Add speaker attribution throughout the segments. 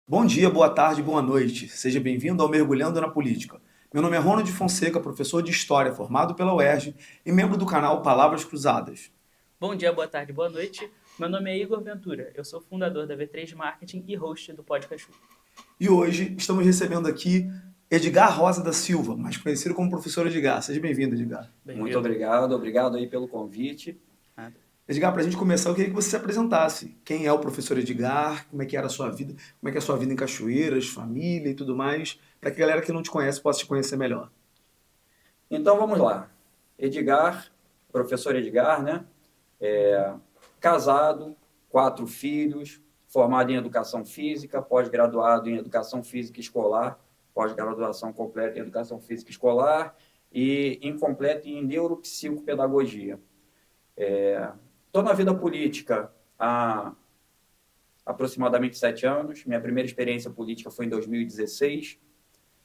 Speaker 1: Bom dia, boa tarde, boa noite. Seja bem-vindo ao Mergulhando na Política. Meu nome é Ronald Fonseca, professor de História formado pela UERJ e membro do canal Palavras Cruzadas.
Speaker 2: Bom dia, boa tarde, boa noite. Meu nome é Igor Ventura, eu sou fundador da V3 Marketing e host do Podcast.
Speaker 1: E hoje estamos recebendo aqui Edgar Rosa da Silva, mais conhecido como Professor Edgar. Seja bem-vindo, Edgar.
Speaker 3: Muito obrigado aí pelo convite.
Speaker 1: Edgar, para a gente começar, eu queria que você se apresentasse. Quem é o Professor Edgar, como é que era a sua vida, como é que é a sua vida em Cachoeiras, família e tudo mais, para que a galera que não te conhece possa te conhecer melhor.
Speaker 3: Então vamos lá. Edgar, professor Edgar, né? Casado, 4 filhos, formado em Educação Física, pós-graduado em Educação Física Escolar, pós-graduação completa em Educação Física Escolar e incompleta em Neuropsicopedagogia. Estou na vida política há aproximadamente 7 anos. Minha primeira experiência política foi em 2016,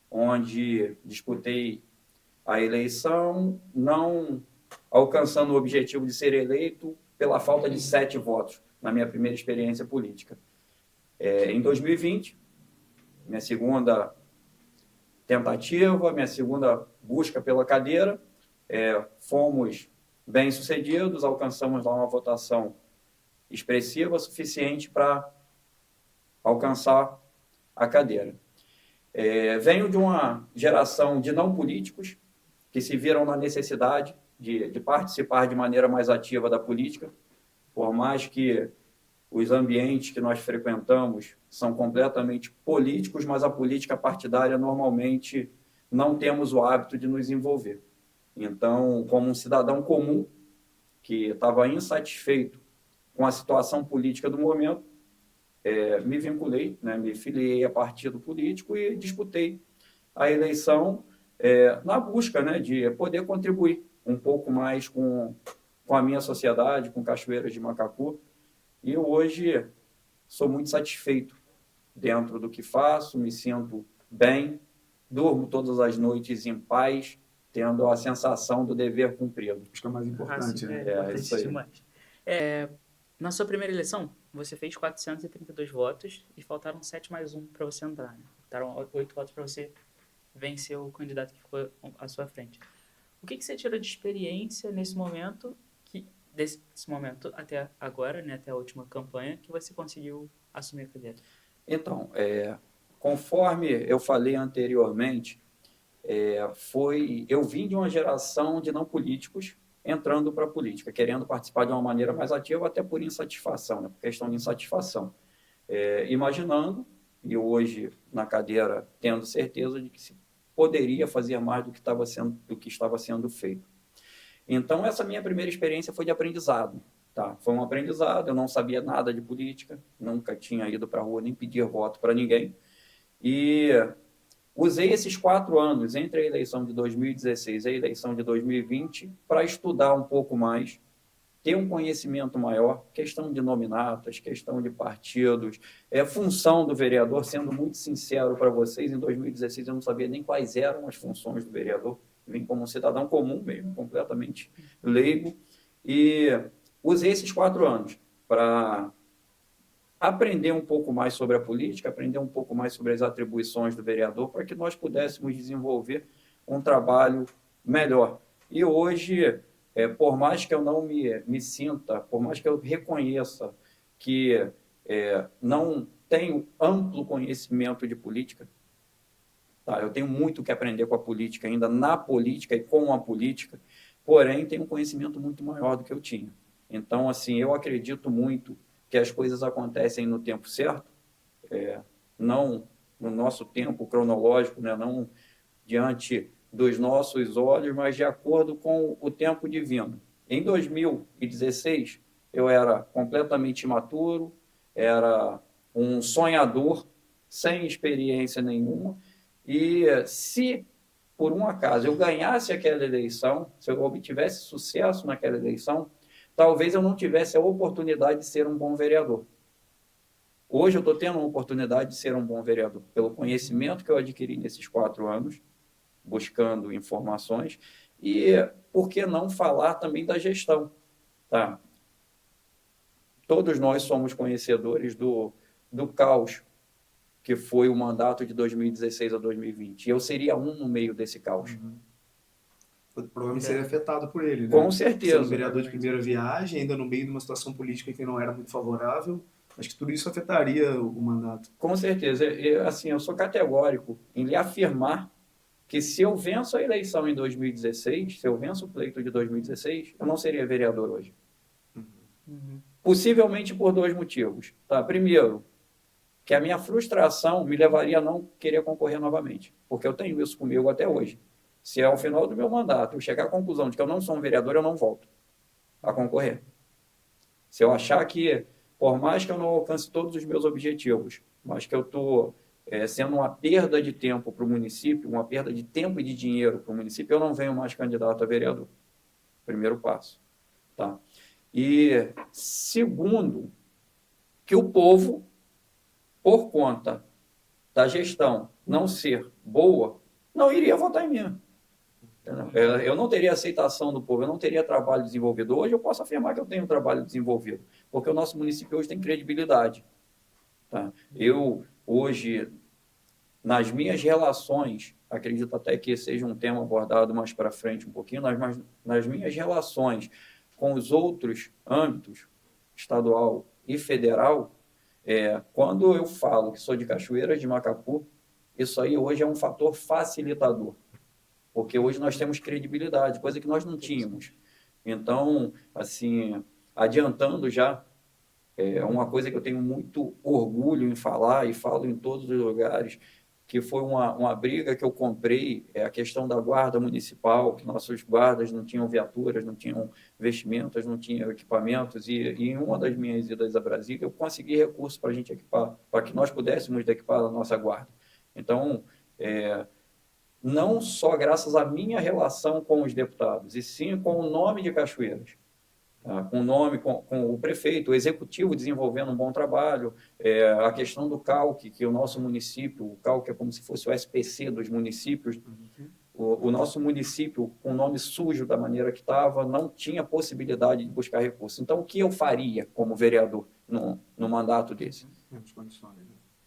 Speaker 3: onde disputei a eleição, não alcançando o objetivo de ser eleito pela falta de 7 votos na minha primeira experiência política. Em 2020, minha segunda tentativa, minha segunda busca pela cadeira, fomos bem-sucedidos, alcançamos lá uma votação expressiva suficiente para alcançar a cadeira. Venho de uma geração de não políticos que se viram na necessidade de participar de maneira mais ativa da política, por mais que os ambientes que nós frequentamos são completamente políticos, mas a política partidária normalmente não temos o hábito de nos envolver. Então, como um cidadão comum que estava insatisfeito com a situação política do momento, me vinculei, né, me filiei a partido político e disputei a eleição na busca, né, de poder contribuir um pouco mais com a minha sociedade, com Cachoeiras de Macacu. E hoje sou muito satisfeito dentro do que faço, me sinto bem, durmo todas as noites em paz, tendo a sensação do dever cumprido.
Speaker 1: Acho que é o mais importante, né?
Speaker 2: Importante
Speaker 3: isso aí.
Speaker 2: demais. Na sua primeira eleição, você fez 432 votos e faltaram 7 mais 1 para você entrar. Né? Faltaram 8 votos para você vencer o candidato que ficou à sua frente. O que você tirou de experiência nesse momento, desse momento até agora, né, até a última campanha, que você conseguiu assumir a cadeira?
Speaker 3: Então, conforme eu falei anteriormente, eu vim de uma geração de não políticos entrando para a política, querendo participar de uma maneira mais ativa, até por insatisfação, né, por questão de insatisfação. Imaginando, e hoje na cadeira tendo certeza de que se poderia fazer mais do que estava sendo feito. Então, essa minha primeira experiência foi de aprendizado. Tá? Foi um aprendizado, eu não sabia nada de política, nunca tinha ido para a rua nem pedir voto para ninguém. E usei esses 4 anos, entre a eleição de 2016 e a eleição de 2020, para estudar um pouco mais, ter um conhecimento maior, questão de nominatas, questão de partidos, função do vereador. Sendo muito sincero para vocês, em 2016 eu não sabia nem quais eram as funções do vereador, vim como um cidadão comum mesmo, completamente leigo, e usei esses 4 anos para aprender um pouco mais sobre a política, aprender um pouco mais sobre as atribuições do vereador, para que nós pudéssemos desenvolver um trabalho melhor. E hoje, por mais que eu não me sinta, por mais que eu reconheça que não tenho amplo conhecimento de política, tá? Eu tenho muito que aprender com a política ainda, na política e com a política, porém tenho um conhecimento muito maior do que eu tinha. Então, assim, eu acredito muito que as coisas acontecem no tempo certo, não no nosso tempo cronológico, né? Não diante dos nossos olhos, mas de acordo com o tempo divino. Em 2016, eu era completamente imaturo, era um sonhador, sem experiência nenhuma, e se por um acaso eu ganhasse aquela eleição, se eu obtivesse sucesso naquela eleição, talvez eu não tivesse a oportunidade de ser um bom vereador. Hoje eu estou tendo a oportunidade de ser um bom vereador, pelo conhecimento que eu adquiri nesses 4 anos, buscando informações, E por que não falar também da gestão? Tá? Todos nós somos conhecedores do caos que foi o mandato de 2016 a 2020. E eu seria um no meio desse caos.
Speaker 1: Provavelmente seria afetado por ele, né?
Speaker 3: Com certeza.
Speaker 1: Sendo vereador de primeira viagem, ainda no meio de uma situação política que não era muito favorável, acho que tudo isso afetaria o mandato.
Speaker 3: Com certeza. Assim, eu sou categórico em lhe afirmar que se eu venço a eleição em 2016, se eu venço o pleito de 2016, eu não seria vereador hoje. Possivelmente por 2 motivos. Tá? Primeiro, que a minha frustração me levaria a não querer concorrer novamente, porque eu tenho isso comigo até hoje. Se ao final do meu mandato eu chegar à conclusão de que eu não sou um vereador, eu não volto a concorrer. Se eu achar que, por mais que eu não alcance todos os meus objetivos, mas que eu estou sendo uma perda de tempo para o município, uma perda de tempo e de dinheiro para o município, eu não venho mais candidato a vereador. Primeiro passo. Tá? E segundo, que o povo, por conta da gestão não ser boa, não iria votar em mim. Eu não teria aceitação do povo, eu não teria trabalho desenvolvido. Hoje eu posso afirmar que eu tenho trabalho desenvolvido, porque o nosso município hoje tem credibilidade. Tá? Eu, hoje, nas minhas relações, acredito até que seja um tema abordado mais para frente um pouquinho, nas minhas relações com os outros âmbitos, estadual e federal, quando eu falo que sou de Cachoeiras de Macapu, isso aí hoje é um fator facilitador, porque hoje nós temos credibilidade, coisa que nós não tínhamos. Então, assim, adiantando já, uma coisa que eu tenho muito orgulho em falar e falo em todos os lugares, que foi uma briga que eu comprei, a questão da guarda municipal, que nossos guardas não tinham viaturas, não tinham vestimentas, não tinham equipamentos, e em uma das minhas idas a Brasília, eu consegui recursos para a gente equipar, para que nós pudéssemos equipar a nossa guarda. Então, não só graças à minha relação com os deputados, e sim com o nome de Cachoeiras, com o nome, com o prefeito, o executivo desenvolvendo um bom trabalho, a questão do CALC, que o nosso município, o CALC é como se fosse o SPC dos municípios, o nosso município, com o nome sujo da maneira que estava, não tinha possibilidade de buscar recursos. Então, o que eu faria como vereador no mandato desse?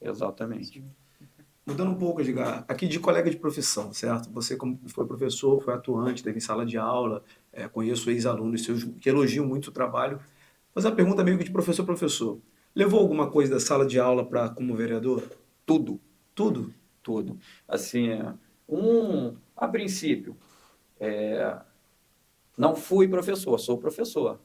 Speaker 3: Exatamente.
Speaker 1: Mudando um pouco, Edgar, aqui de colega de profissão, certo? Você, como foi professor, foi atuante, teve em sala de aula, conheço ex-alunos seus que elogiam muito o trabalho. Mas a pergunta meio que de professor. Levou alguma coisa da sala de aula para como vereador?
Speaker 3: Tudo.
Speaker 1: Tudo?
Speaker 3: Tudo. Assim, a princípio, não fui professor, sou professor.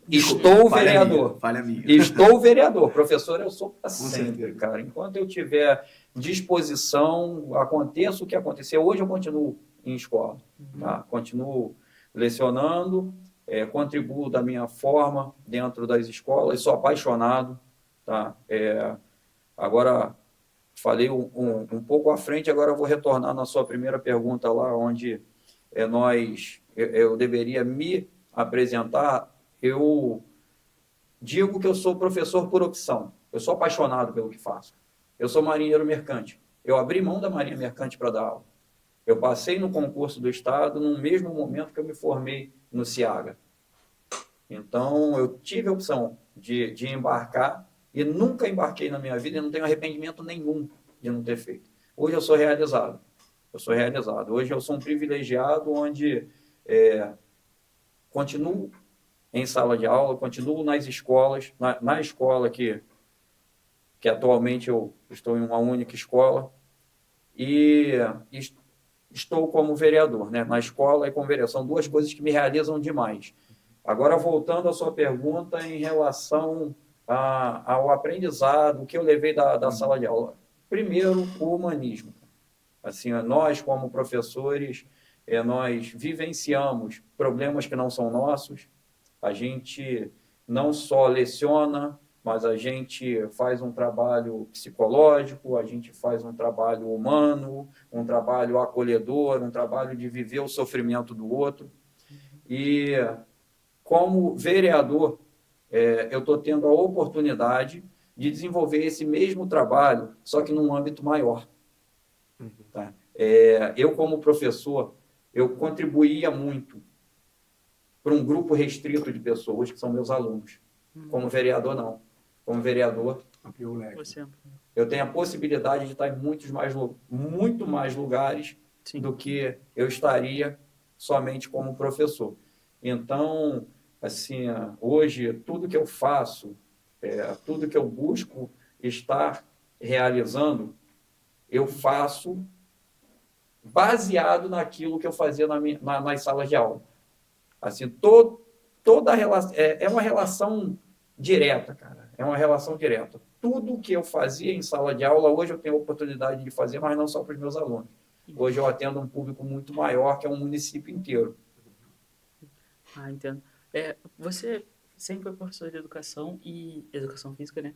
Speaker 3: Estou vereador.
Speaker 1: Falha minha.
Speaker 3: Estou vereador. Professor, eu sou para sempre, cara. Enquanto eu tiver disposição, aconteça o que acontecer. Hoje eu continuo em escola, tá? Continuo lecionando, contribuo da minha forma dentro das escolas, sou apaixonado, tá? Agora, falei um pouco à frente, agora eu vou retornar na sua primeira pergunta lá, onde eu deveria me apresentar. Eu digo que eu sou professor por opção. Eu sou apaixonado pelo que faço. Eu sou marinheiro mercante. Eu abri mão da marinha mercante para dar aula. Eu passei no concurso do Estado no mesmo momento que eu me formei no CIAGA. Então, eu tive a opção de embarcar e nunca embarquei na minha vida e não tenho arrependimento nenhum de não ter feito. Hoje eu sou realizado. Hoje eu sou um privilegiado onde continuo em sala de aula, continuo nas escolas, na escola que atualmente eu estou em uma única escola, e estou como vereador, né? Na escola e como vereador. São duas coisas que me realizam demais. Agora, voltando à sua pergunta em relação ao aprendizado, o que eu levei da sala de aula. Primeiro, o humanismo. Assim, nós, como professores, nós vivenciamos problemas que não são nossos. A gente não só leciona, mas a gente faz um trabalho psicológico, a gente faz um trabalho humano, um trabalho acolhedor, um trabalho de viver o sofrimento do outro. E, como vereador, eu estou tendo a oportunidade de desenvolver esse mesmo trabalho, só que num âmbito maior. Tá? Eu, como professor, eu contribuía muito para um grupo restrito de pessoas, que são meus alunos. Como vereador, não. Como vereador,
Speaker 1: Ampliou o leque.
Speaker 2: Você,
Speaker 3: eu tenho a possibilidade de estar em muito mais lugares
Speaker 2: sim.
Speaker 3: do que eu estaria somente como professor. Então, assim, hoje, tudo que eu faço, tudo que eu busco estar realizando, eu faço baseado naquilo que eu fazia nas salas de aula. Assim, toda a relação, é uma relação direta, cara. É uma relação direta. Tudo que eu fazia em sala de aula, hoje eu tenho a oportunidade de fazer, mas não só para os meus alunos. Hoje eu atendo um público muito maior, que é um município inteiro.
Speaker 2: Ah, entendo. Você sempre foi professor de educação e educação física, né?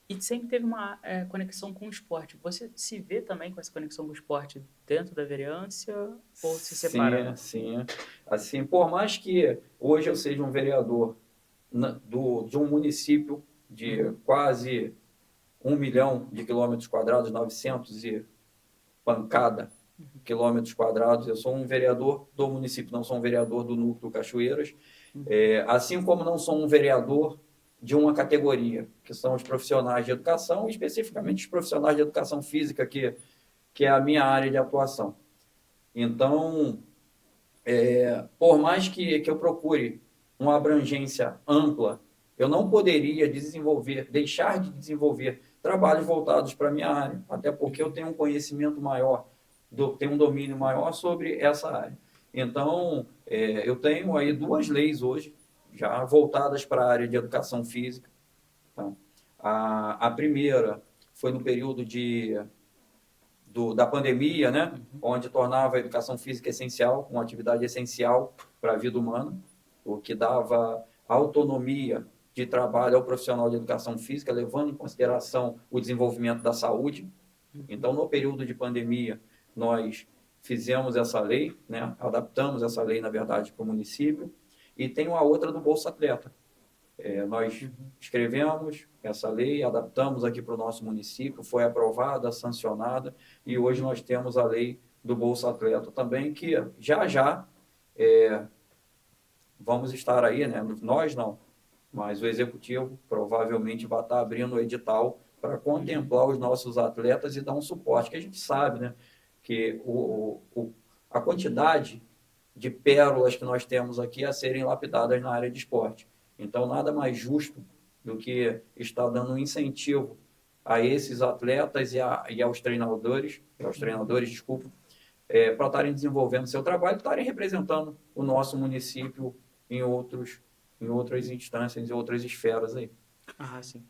Speaker 2: E sempre teve uma conexão com o esporte. Você se vê também com essa conexão com o esporte dentro da vereança ou se separa?
Speaker 3: Sim. Assim, por mais que hoje eu seja um vereador de um município de quase 1 milhão de quilômetros quadrados, 900 e pancada quilômetros quadrados, eu sou um vereador do município, não sou um vereador do núcleo Cachoeiras, assim como não sou um vereador de uma categoria, que são os profissionais de educação, especificamente os profissionais de educação física, que é a minha área de atuação. Então, por mais que eu procure uma abrangência ampla, eu não poderia deixar de desenvolver trabalhos voltados para a minha área, até porque eu tenho um conhecimento maior, tenho um domínio maior sobre essa área. Então, eu tenho aí 2 leis hoje, já voltadas para a área de educação física. Tá? A primeira foi no período da pandemia, né? Onde tornava a educação física essencial, uma atividade essencial para a vida humana, o que dava autonomia de trabalho ao profissional de educação física, levando em consideração o desenvolvimento da saúde. Então, no período de pandemia, nós fizemos essa lei, né? Adaptamos essa lei, na verdade, para o município, e tem uma outra do Bolsa Atleta. Nós escrevemos essa lei, adaptamos aqui para o nosso município, foi aprovada, sancionada, e hoje nós temos a lei do Bolsa Atleta também, que já vamos estar aí, né? Nós não, mas o Executivo provavelmente vai estar abrindo o edital para contemplar os nossos atletas e dar um suporte, que a gente sabe, né? Que a quantidade de pérolas que nós temos aqui a serem lapidadas na área de esporte. Então, nada mais justo do que estar dando um incentivo a esses atletas e aos treinadores, desculpa, para estarem desenvolvendo seu trabalho, estarem representando o nosso município em outras instâncias, em outras esferas aí.
Speaker 2: Ah, sim.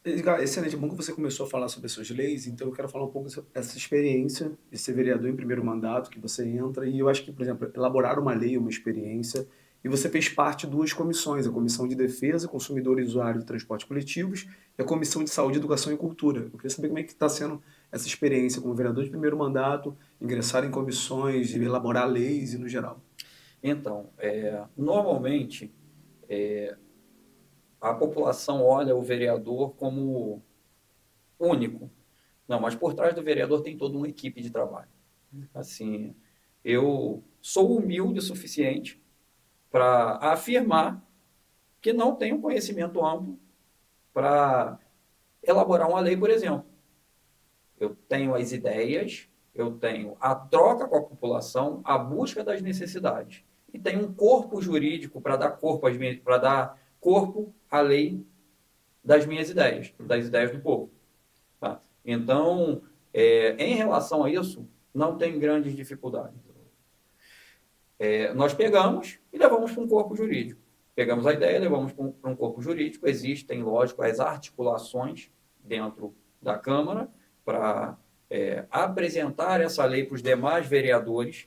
Speaker 1: Edgar, excelente, é bom que você começou a falar sobre essas leis, então eu quero falar um pouco dessa experiência de ser vereador em primeiro mandato, que você entra, e eu acho que, por exemplo, elaborar uma lei é uma experiência, e você fez parte de 2 comissões, a Comissão de Defesa, Consumidores e Usuários de Transportes Coletivos, e a Comissão de Saúde, Educação e Cultura. Eu queria saber como é que está sendo essa experiência como vereador de primeiro mandato, ingressar em comissões, elaborar leis e no geral.
Speaker 3: Então, normalmente, a população olha o vereador como único. Não, mas por trás do vereador tem toda uma equipe de trabalho. Assim, eu sou humilde o suficiente para afirmar que não tenho conhecimento amplo para elaborar uma lei, por exemplo. Eu tenho as ideias, eu tenho a troca com a população, a busca das necessidades. E tenho um corpo jurídico para dar corpo à lei das minhas ideias, das ideias do povo. Tá? Então, em relação a isso, não tem grandes dificuldades. Nós pegamos e levamos para um corpo jurídico. Pegamos a ideia, levamos para um corpo jurídico. Existem, lógico, as articulações dentro da Câmara para apresentar essa lei para os demais vereadores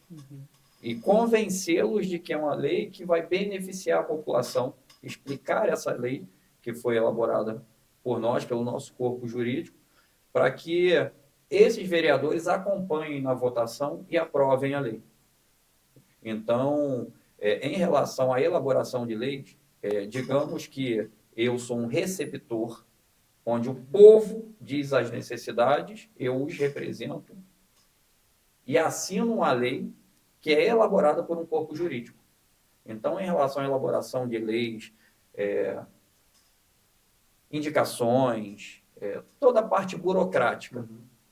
Speaker 3: e convencê-los de que é uma lei que vai beneficiar a população, explicar essa lei que foi elaborada por nós, pelo nosso corpo jurídico, para que esses vereadores acompanhem na votação e aprovem a lei. Então, em relação à elaboração de leis, digamos que eu sou um receptor, onde o povo diz as necessidades, eu os represento e assino uma lei que é elaborada por um corpo jurídico. Então, em relação à elaboração de leis, indicações, toda a parte burocrática,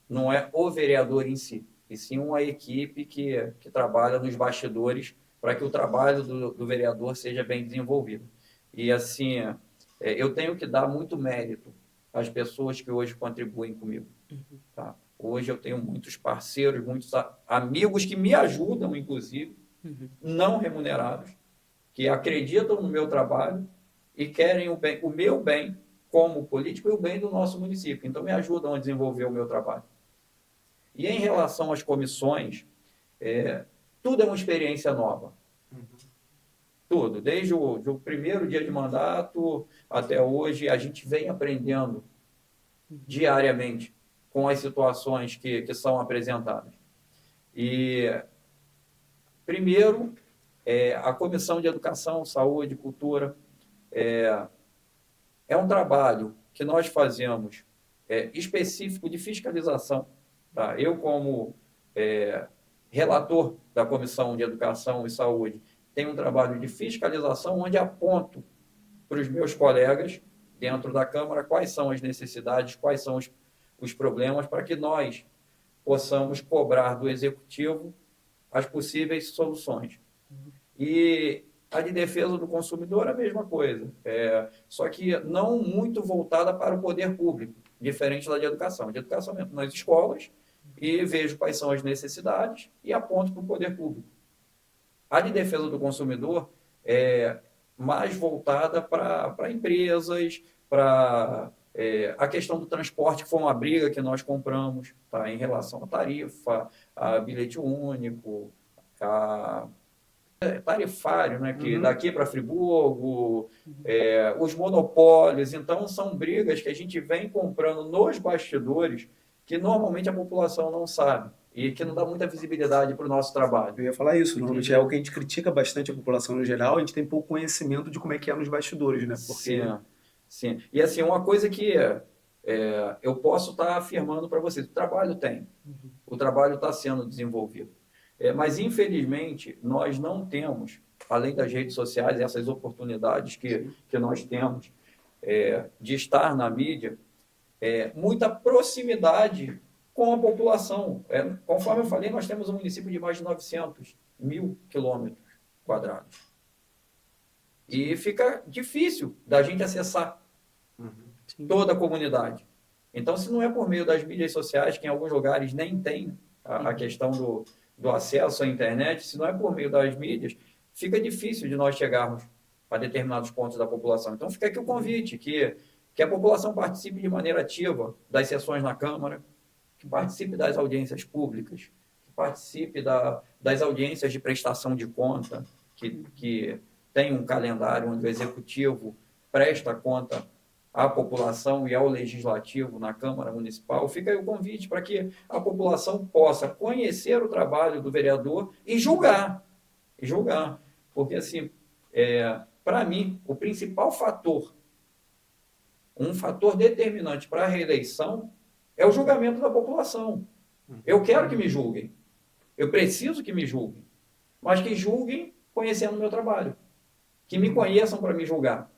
Speaker 3: não é o vereador em si, e sim uma equipe que trabalha nos bastidores para que o trabalho do vereador seja bem desenvolvido. E, assim, eu tenho que dar muito mérito às pessoas que hoje contribuem comigo. Tá? Hoje eu tenho muitos parceiros, muitos amigos que me ajudam, inclusive, não remunerados, que acreditam no meu trabalho e querem o meu bem como político e o bem do nosso município. Então, me ajudam a desenvolver o meu trabalho. E em relação às comissões, tudo é uma experiência nova. Tudo. Desde o primeiro dia de mandato até hoje, a gente vem aprendendo diariamente com as situações que são apresentadas. E, primeiro, a Comissão de Educação, Saúde e Cultura é um trabalho que nós fazemos específico de fiscalização. Tá? Eu, como relator da Comissão de Educação e Saúde, tenho um trabalho de fiscalização onde aponto para os meus colegas dentro da Câmara quais são as necessidades, quais são os problemas, para que nós possamos cobrar do Executivo as possíveis soluções. E a de defesa do consumidor é a mesma coisa, só que não muito voltada para o poder público, diferente da de educação. De educação mesmo, nas escolas, e vejo quais são as necessidades e aponto para o poder público. A de defesa do consumidor é mais voltada para empresas, para a questão do transporte, que foi uma briga que nós compramos, tá, em relação à tarifa, a bilhete único, a tarifário, né, que daqui para Friburgo, os monopólios. Então, são brigas que a gente vem comprando nos bastidores que normalmente a população não sabe e que não dá muita visibilidade para o nosso trabalho.
Speaker 1: Eu ia falar isso, normalmente é algo que a gente critica bastante a população no geral, a gente tem pouco conhecimento de como é que é nos bastidores, né? Porque...
Speaker 3: Sim. E, assim, uma coisa que eu posso estar afirmando para vocês, o trabalho tem, o trabalho está sendo desenvolvido. Mas, infelizmente, nós não temos, além das redes sociais, essas oportunidades que nós temos de estar na mídia, muita proximidade com a população. Conforme eu falei, nós temos um município de mais de 900.000 quilômetros quadrados. E fica difícil da gente acessar toda a comunidade. Então, se não é por meio das mídias sociais, que em alguns lugares nem tem a questão do acesso à internet, se não é por meio das mídias, fica difícil de nós chegarmos a determinados pontos da população. Então, fica aqui o convite, que a população participe de maneira ativa das sessões na Câmara, que participe das audiências públicas, que participe das audiências de prestação de conta, que tem um calendário onde o Executivo presta conta à população e ao Legislativo na Câmara Municipal. Fica aí o convite para que a população possa conhecer o trabalho do vereador e julgar. Porque, assim, para mim, o principal fator, um fator determinante para a reeleição é o julgamento da população. Eu quero que me julguem. Eu preciso que me julguem. Mas que julguem conhecendo o meu trabalho. Que me conheçam para me julgar.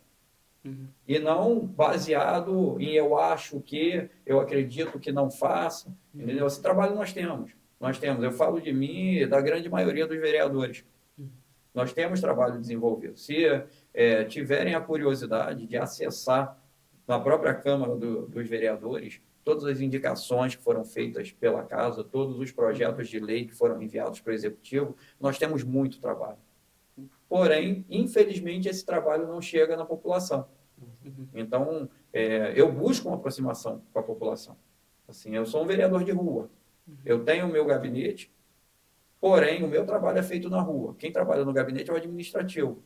Speaker 3: E não baseado em eu acho que, eu acredito que não faça. Entendeu? Esse trabalho nós temos. Eu falo de mim e da grande maioria dos vereadores. Nós temos trabalho desenvolvido. Se tiverem a curiosidade de acessar na própria Câmara dos Vereadores todas as indicações que foram feitas pela Casa, todos os projetos de lei que foram enviados para o Executivo, nós temos muito trabalho. Porém, infelizmente, esse trabalho não chega na população. Então, eu busco uma aproximação com a população. Assim, eu sou um vereador de rua. Eu tenho o meu gabinete, porém, o meu trabalho é feito na rua. Quem trabalha no gabinete é o administrativo.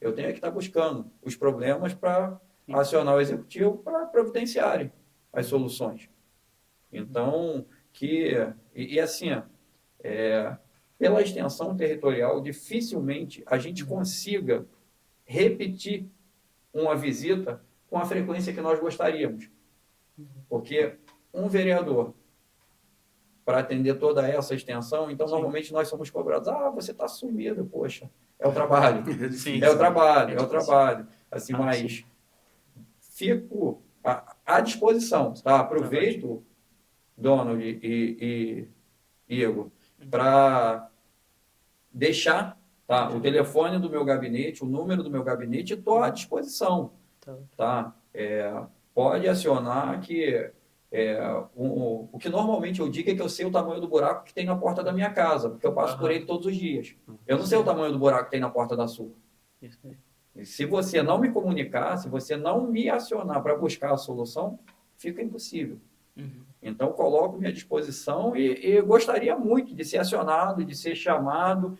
Speaker 3: Eu tenho que estar buscando os problemas para acionar o Executivo para providenciarem as soluções. Então, assim, pela extensão territorial, dificilmente a gente consiga repetir uma visita com a frequência que nós gostaríamos. Porque um vereador para atender toda essa extensão. Então,
Speaker 2: Sim.
Speaker 3: normalmente, nós somos cobrados. Você está sumido, poxa. É o trabalho.
Speaker 2: Sim.
Speaker 3: É o trabalho,
Speaker 2: É
Speaker 3: é o
Speaker 2: difícil.
Speaker 3: trabalho. Assim,
Speaker 2: Ah,
Speaker 3: mas
Speaker 2: sim.
Speaker 3: fico à disposição, tá?
Speaker 2: Tá
Speaker 3: Aproveito, Donald e Igor, para deixar, tá, o telefone do meu gabinete, o número do meu gabinete, e estou à disposição,
Speaker 2: Tá.
Speaker 3: tá? Pode acionar que o que normalmente eu digo é que eu sei o tamanho do buraco que tem na porta da minha casa, porque eu passo por
Speaker 2: Aham.
Speaker 3: ele todos os dias. Eu não sei o tamanho do buraco que tem na porta da sua.
Speaker 2: Isso aí.
Speaker 3: E se você não me comunicar, se você não me acionar para buscar a solução, fica impossível.
Speaker 2: Uhum.
Speaker 3: Então, coloco-me à disposição e gostaria muito de ser acionado, de ser chamado.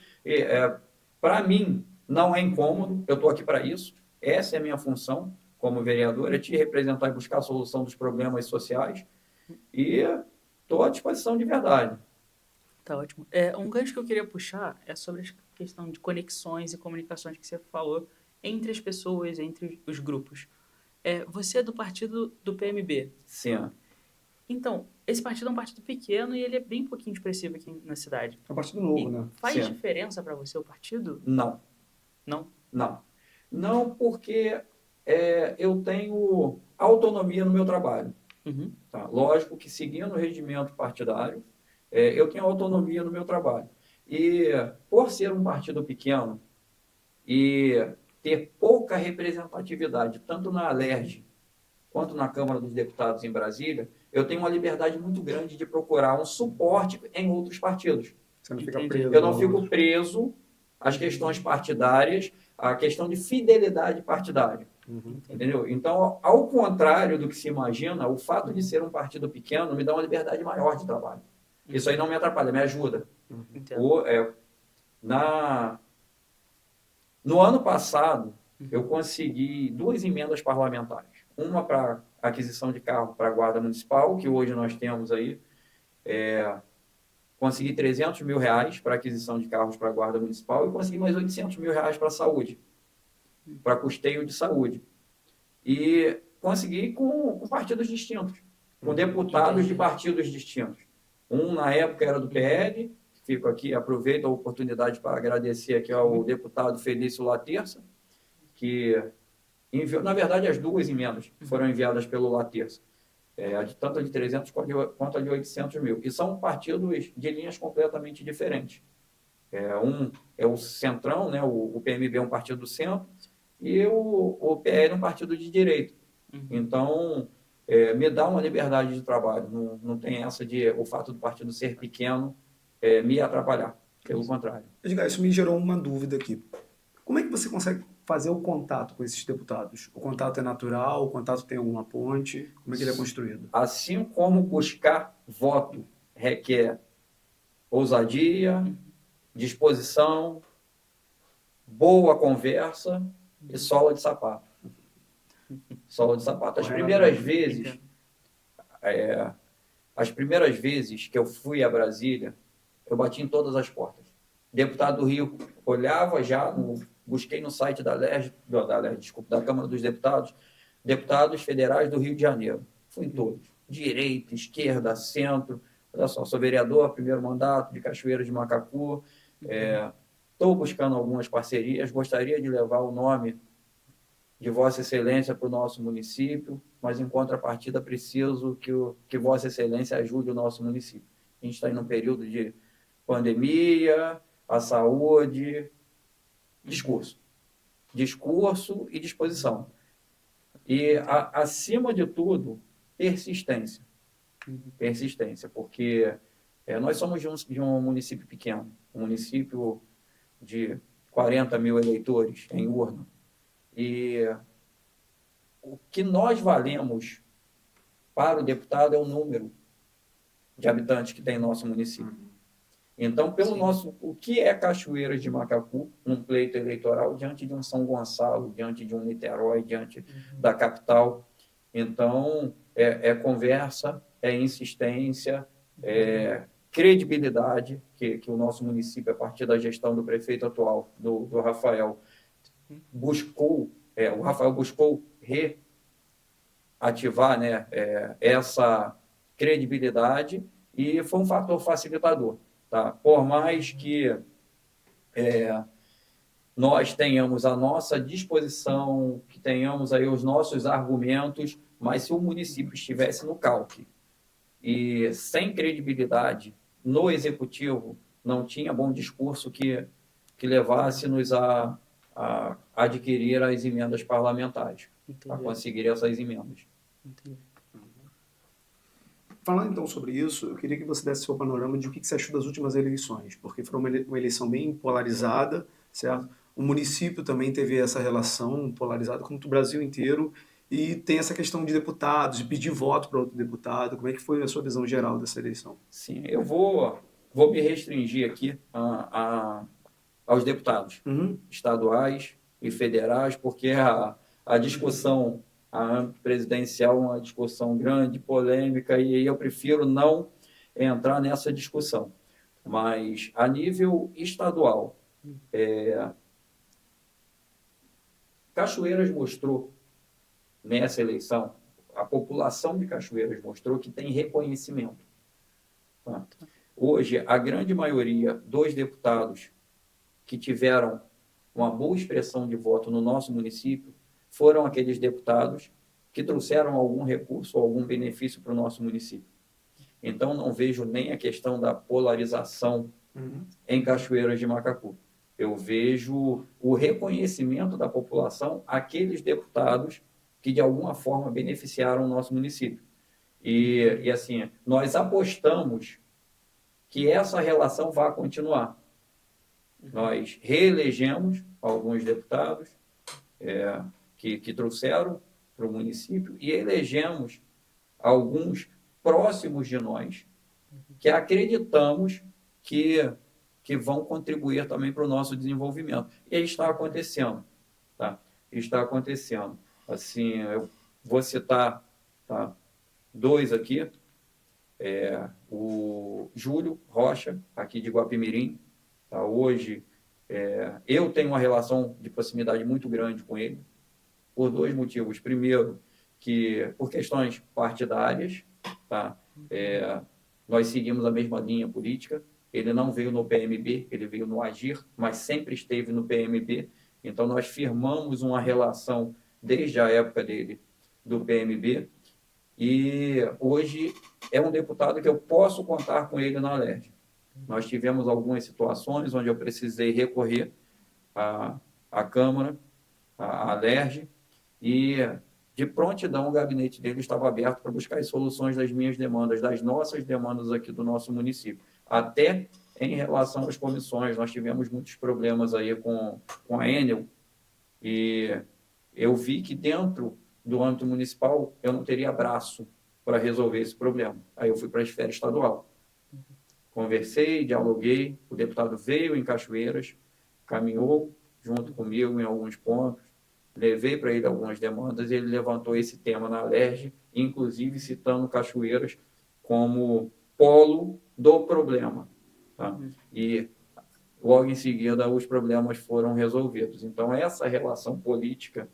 Speaker 3: Para mim, não é incômodo, eu estou aqui para isso. Essa é a minha função como vereador, é te representar e buscar a solução dos problemas sociais. E estou à disposição de verdade.
Speaker 2: Tá ótimo. Um gancho que eu queria puxar é sobre a questão de conexões e comunicações que você falou entre as pessoas, entre os grupos. Você é do partido do PMB.
Speaker 3: Sim.
Speaker 2: Então, esse partido é um partido pequeno e ele é bem pouquinho expressivo aqui na cidade.
Speaker 1: É um partido novo,
Speaker 2: E
Speaker 1: né?
Speaker 2: faz
Speaker 3: Sim.
Speaker 2: diferença para você o partido?
Speaker 3: Não.
Speaker 2: Não?
Speaker 3: Não. Não, porque eu tenho autonomia no meu trabalho.
Speaker 2: Uhum.
Speaker 3: Tá? Lógico que, seguindo o regimento partidário, eu tenho autonomia no meu trabalho. E, por ser um partido pequeno e ter pouca representatividade, tanto na Alerj quanto na Câmara dos Deputados em Brasília, eu tenho uma liberdade muito grande de procurar um suporte em outros partidos.
Speaker 1: Você não fica
Speaker 2: Entendi.
Speaker 1: preso.
Speaker 3: Eu não fico preso às questões partidárias, à questão de fidelidade partidária.
Speaker 1: Uhum.
Speaker 3: Entendeu? Então, ao contrário do que se imagina, o fato de ser um partido pequeno me dá uma liberdade maior de trabalho. Isso aí não me atrapalha, me ajuda.
Speaker 2: Entendo.
Speaker 3: No ano passado, eu consegui 2 emendas parlamentares. Uma para aquisição de carro para a Guarda Municipal, que hoje nós temos aí. Consegui R$300 mil para aquisição de carros para a Guarda Municipal e consegui mais R$800 mil para a saúde, para custeio de saúde. E consegui com partidos distintos, com deputados de partidos distintos. Um, na época, era do PL, fico aqui, aproveito a oportunidade para agradecer aqui ao deputado Felício Laterça, que enviou, na verdade, as 2 emendas foram enviadas pelo Laterça, tanto a de 300 quanto a de 800 mil. E são partidos de linhas completamente diferentes. Um é o Centrão, né? O PMB é um partido do centro, e o PL é um partido de direita. Então, me dá uma liberdade de trabalho. Não tem essa de o fato do partido ser pequeno me atrapalhar. Pelo contrário.
Speaker 1: Edgar, isso me gerou uma dúvida aqui. Como é que você consegue fazer o contato com esses deputados? O contato é natural? O contato tem alguma ponte? Como é que ele é construído?
Speaker 3: Assim como buscar voto requer ousadia, disposição, boa conversa e sola de sapato. Sola de sapato. As primeiras vezes que eu fui a Brasília, eu bati em todas as portas. Deputado do Rio olhava já, busquei no site da Câmara dos Deputados, deputados federais do Rio de Janeiro. Fui em todos. Direita, esquerda, centro. Olha só, sou vereador, primeiro mandato de Cachoeira de Macacu. Estou buscando algumas parcerias, gostaria de levar o nome de Vossa Excelência para o nosso município, mas em contrapartida preciso que Vossa Excelência ajude o nosso município. A gente está em um período de pandemia, a saúde, discurso e disposição. E, acima de tudo, persistência. Persistência, porque nós somos de um município pequeno, um município de 40 mil eleitores em urna. E o que nós valemos para o deputado é o número de habitantes que tem em nosso município. Então, o que é Cachoeiras de Macacu, num pleito eleitoral, diante de um São Gonçalo, diante de um Niterói, diante da capital? Então, conversa, insistência, credibilidade, que o nosso município, a partir da gestão do prefeito atual, do Rafael, buscou, o Rafael buscou reativar, né, essa credibilidade e foi um fator facilitador. Tá? Por mais que nós tenhamos a nossa disposição, que tenhamos aí os nossos argumentos, mas se o município estivesse no calque e sem credibilidade no executivo, não tinha bom discurso que levasse-nos a adquirir as emendas parlamentares, a conseguir essas emendas.
Speaker 2: Entendi.
Speaker 1: Falando então sobre isso, eu queria que você desse seu panorama de o que você achou das últimas eleições, porque foi uma eleição bem polarizada, certo? O município também teve essa relação polarizada, como o Brasil inteiro, e tem essa questão de deputados, de pedir voto para outro deputado. Como é que foi a sua visão geral dessa eleição?
Speaker 3: Sim, eu vou me restringir aqui aos deputados estaduais e federais, porque a discussão, a âmbito presidencial, é uma discussão grande, polêmica, e eu prefiro não entrar nessa discussão. Mas, a nível estadual, Cachoeiras mostrou, nessa eleição, a população de Cachoeiras mostrou que tem reconhecimento. Tá? Hoje, a grande maioria dos deputados que tiveram uma boa expressão de voto no nosso município foram aqueles deputados que trouxeram algum recurso ou algum benefício para o nosso município. Então, não vejo nem a questão da polarização em Cachoeiras de Macacu. Eu vejo o reconhecimento da população àqueles deputados que, de alguma forma, beneficiaram o nosso município. E assim, nós apostamos que essa relação vai continuar. Nós reelegemos alguns deputados que trouxeram para o município e elegemos alguns próximos de nós que acreditamos que vão contribuir também para o nosso desenvolvimento. E aí está acontecendo. Tá? Está acontecendo. Assim, eu vou citar, tá, dois aqui. O Júlio Rocha, aqui de Guapimirim. Tá? Hoje, eu tenho uma relação de proximidade muito grande com ele, por dois motivos. Primeiro, que por questões partidárias, tá? Nós seguimos a mesma linha política. Ele não veio no PMB, ele veio no Agir, mas sempre esteve no PMB. Então, nós firmamos uma relação desde a época dele do PMB. E hoje é um deputado que eu posso contar com ele na Alerj. Nós tivemos algumas situações onde eu precisei recorrer à Câmara, à Alerj, e de prontidão o gabinete dele estava aberto para buscar as soluções das minhas demandas, das nossas demandas aqui do nosso município. Até em relação às comissões, nós tivemos muitos problemas aí com a Enel, e eu vi que dentro do âmbito municipal eu não teria braço para resolver esse problema. Aí eu fui para a esfera estadual. Conversei, dialoguei, o deputado veio em Cachoeiras, caminhou junto comigo em alguns pontos, levei para ele algumas demandas e ele levantou esse tema na Alerj, inclusive citando Cachoeiras como polo do problema. Tá? E logo em seguida os problemas foram resolvidos. Então, essa relação política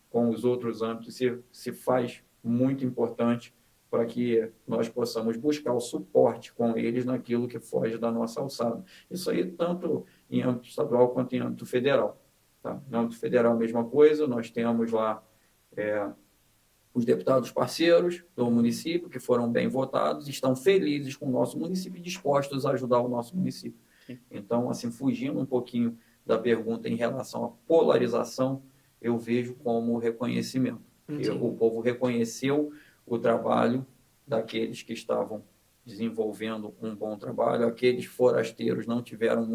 Speaker 3: com os outros âmbitos se faz muito importante para que nós possamos buscar o suporte com eles naquilo que foge da nossa alçada. Isso aí tanto em âmbito estadual quanto em âmbito federal. Tá? No âmbito federal, a mesma coisa, nós temos lá os deputados parceiros do município, que foram bem votados, estão felizes com o nosso município e dispostos a ajudar o nosso município. Então, assim, fugindo um pouquinho da pergunta em relação à polarização, eu vejo como reconhecimento. O povo reconheceu o trabalho daqueles que estavam desenvolvendo um bom trabalho, aqueles forasteiros não tiveram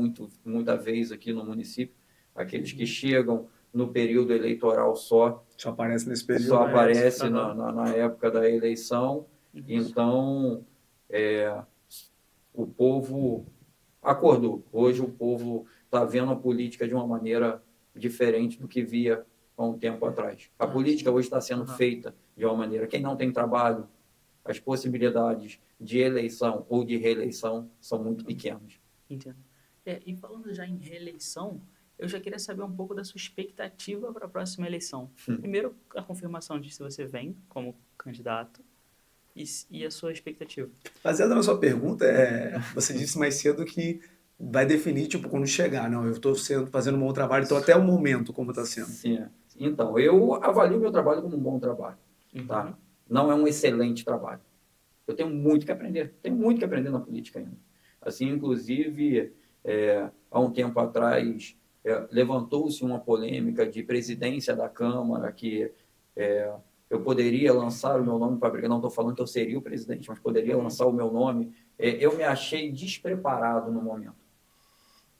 Speaker 3: muita vez aqui no município, aqueles que chegam no período eleitoral só
Speaker 1: aparece nesse período.
Speaker 3: Só aparece na época da eleição. Então, o povo acordou. Hoje o povo está vendo a política de uma maneira diferente do que via há um tempo atrás. A política hoje está sendo feita de uma maneira... Quem não tem trabalho, as possibilidades de eleição ou de reeleição são muito pequenas.
Speaker 2: Entendo. E falando já em reeleição, eu já queria saber um pouco da sua expectativa para a próxima eleição. Primeiro, a confirmação de se você vem como candidato e a sua expectativa?
Speaker 1: Baseado na sua pergunta, você disse mais cedo que vai definir, tipo, quando chegar, não, eu estou fazendo um bom trabalho, então até o momento, como está sendo.
Speaker 3: Sim. Então, eu avalio meu trabalho como um bom trabalho. Tá? Não é um excelente trabalho. Eu tenho muito que aprender. Tenho muito que aprender na política ainda. Assim, inclusive, há um tempo atrás, levantou-se uma polêmica de presidência da Câmara, que eu poderia lançar o meu nome para brigar. Não estou falando que eu seria o presidente, mas poderia lançar o meu nome. Eu me achei despreparado no momento.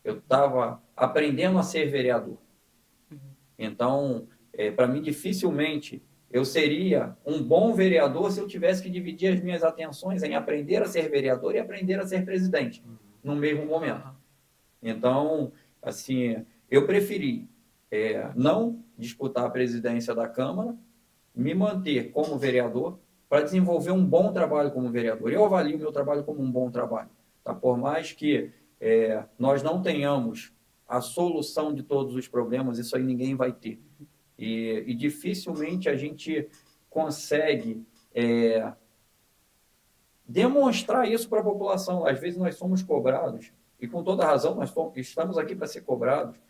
Speaker 3: Eu estava aprendendo a ser vereador. Então, para mim, dificilmente eu seria um bom vereador se eu tivesse que dividir as minhas atenções em aprender a ser vereador e aprender a ser presidente no mesmo momento. Então, assim, eu preferi não disputar a presidência da Câmara, me manter como vereador para desenvolver um bom trabalho como vereador. Eu avalio o meu trabalho como um bom trabalho. Tá? Por mais que nós não tenhamos a solução de todos os problemas, isso aí ninguém vai ter. E dificilmente a gente consegue demonstrar isso para a população. Às vezes nós somos cobrados, e com toda razão nós estamos aqui para ser cobrados,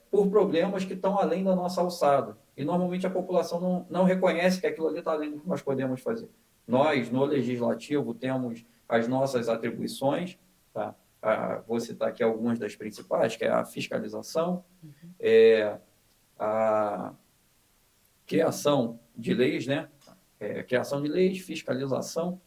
Speaker 3: por problemas que estão além da nossa alçada. E normalmente a população não reconhece que aquilo ali está além do que nós podemos fazer. Nós, no Legislativo, temos as nossas atribuições, tá? Vou citar aqui algumas das principais, que é a fiscalização, a criação de leis, né? Criação de leis, fiscalização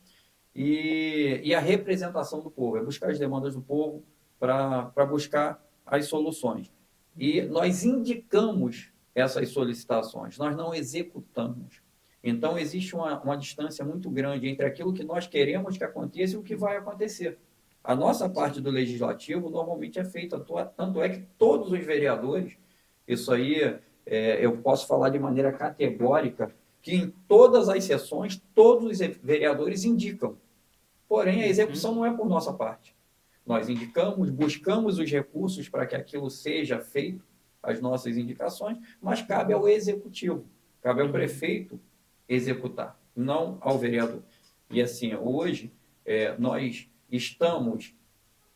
Speaker 3: e a representação do povo, buscar as demandas do povo para buscar as soluções. E nós indicamos essas solicitações, nós não executamos. Então, existe uma distância muito grande entre aquilo que nós queremos que aconteça e o que vai acontecer. A nossa parte do legislativo normalmente é feita, tanto é que todos os vereadores, isso aí eu posso falar de maneira categórica, que em todas as sessões, todos os vereadores indicam. Porém, a execução não é por nossa parte. Nós indicamos, buscamos os recursos para que aquilo seja feito, as nossas indicações, mas cabe ao executivo, cabe ao prefeito executar, não ao vereador. E assim, hoje, nós estamos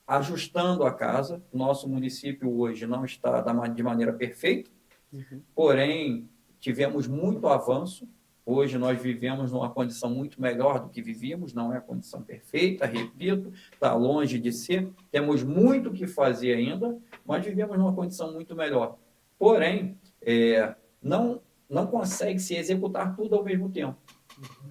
Speaker 3: ajustando a casa, nosso município hoje não está de maneira perfeita, porém, tivemos muito avanço. Hoje nós vivemos numa condição muito melhor do que vivíamos, não é a condição perfeita, repito, está longe de ser, temos muito que fazer ainda, mas vivemos numa condição muito melhor. Porém, não consegue se executar tudo ao mesmo tempo.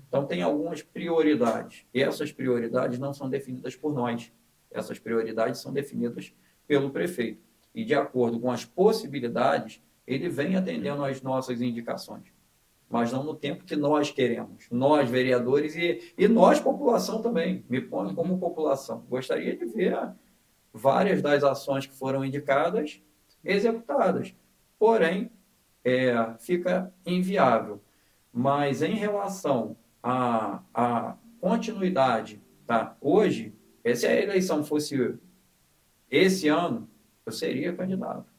Speaker 3: Então, tem algumas prioridades, e essas prioridades não são definidas por nós, essas prioridades são definidas pelo prefeito. E, de acordo com as possibilidades, ele vem atendendo às nossas indicações, mas não no tempo que nós queremos, nós vereadores e nós população também, me ponho como população. Gostaria de ver várias das ações que foram indicadas executadas, porém fica inviável. Mas em relação à continuidade, tá? Hoje, se a eleição fosse esse ano, eu seria candidato.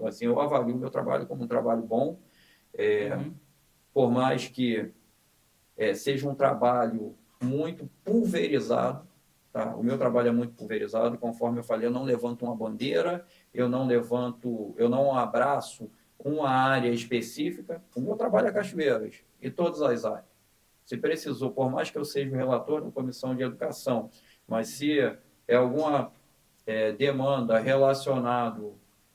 Speaker 3: Assim, eu avalio o meu trabalho como um trabalho bom, por mais que seja um trabalho muito pulverizado, tá? O meu trabalho é muito pulverizado, conforme eu falei, eu não levanto uma bandeira, eu não abraço uma área específica. O meu trabalho é cachoeiras e todas as áreas. Se precisou, por mais que eu seja o relator da Comissão de Educação, mas se alguma demanda relacionada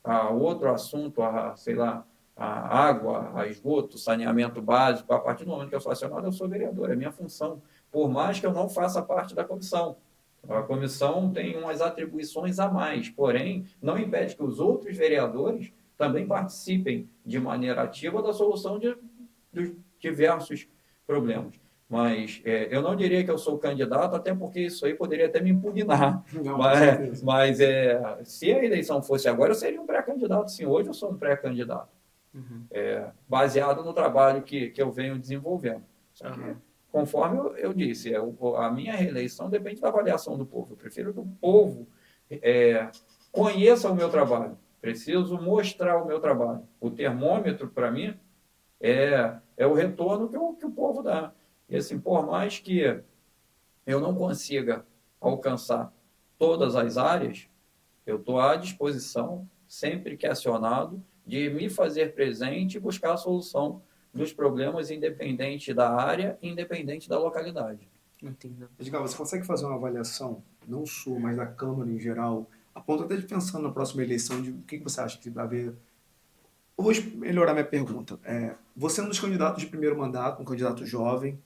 Speaker 3: a outro assunto, sei lá, a água, a esgoto, saneamento básico, a partir do momento que eu sou acionado, eu sou vereador, é minha função, por mais que eu não faça parte da comissão. A comissão tem umas atribuições a mais, porém, não impede que os outros vereadores também participem de maneira ativa da solução dos diversos problemas. Mas eu não diria que eu sou candidato, até porque isso aí poderia até me impugnar.
Speaker 1: Não,
Speaker 3: mas se a eleição fosse agora, eu seria um pré-candidato, sim. Hoje eu sou um pré-candidato. Baseado no trabalho que eu venho desenvolvendo. Só que, conforme eu disse, a minha reeleição depende da avaliação do povo. Eu prefiro que o povo conheça o meu trabalho. Preciso mostrar o meu trabalho. O termômetro, para mim, é o retorno que o povo dá. E assim, por mais que eu não consiga alcançar todas as áreas, eu estou à disposição, sempre que acionado, de me fazer presente e buscar a solução dos problemas, independente da área, independente da localidade.
Speaker 2: Entendo.
Speaker 1: Edgar, você consegue fazer uma avaliação, não sua, mas da Câmara em geral, a ponto até de pensando na próxima eleição, de o que você acha que vai haver. Eu vou melhorar minha pergunta. Você é um dos candidatos de primeiro mandato, um candidato jovem,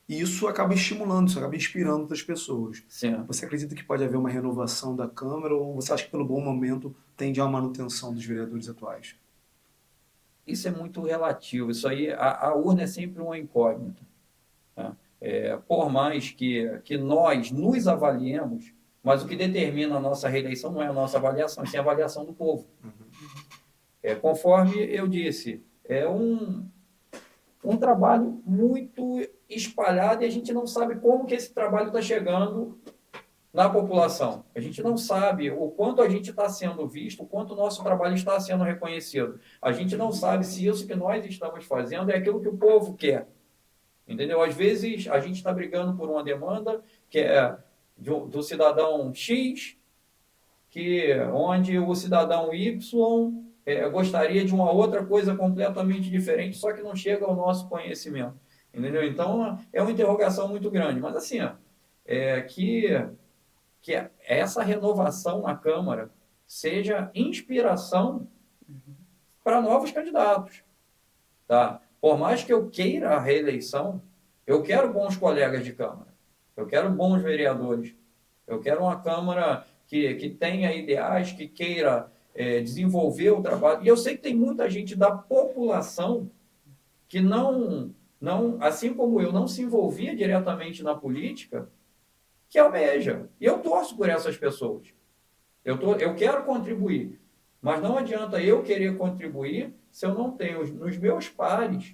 Speaker 1: e isso acaba estimulando, isso acaba inspirando outras pessoas.
Speaker 3: Sim.
Speaker 1: Você acredita que pode haver uma renovação da Câmara ou você acha que pelo bom momento tende a uma manutenção dos vereadores atuais?
Speaker 3: Isso é muito relativo. Isso aí, a urna é sempre uma incógnita. Tá? Por mais que nós nos avaliemos, mas o que determina a nossa reeleição não é a nossa avaliação, sim a avaliação do povo. Conforme eu disse, é um trabalho muito espalhado e a gente não sabe como que esse trabalho está chegando na população. A gente não sabe o quanto a gente está sendo visto, o quanto o nosso trabalho está sendo reconhecido. A gente não sabe se isso que nós estamos fazendo é aquilo que o povo quer. Entendeu? Às vezes a gente está brigando por uma demanda que é do cidadão X, onde o cidadão Y gostaria de uma outra coisa completamente diferente, só que não chega ao nosso conhecimento. Entendeu? Então, é uma interrogação muito grande. Mas, assim, que essa renovação na Câmara seja inspiração para novos candidatos. Tá? Por mais que eu queira a reeleição, eu quero bons colegas de Câmara, eu quero bons vereadores, eu quero uma Câmara que tenha ideais, que queira desenvolver o trabalho. E eu sei que tem muita gente da população que não, assim como eu, não se envolvia diretamente na política, que almeja. E eu torço por essas pessoas. Eu quero contribuir. Mas não adianta eu querer contribuir se eu não tenho nos meus pares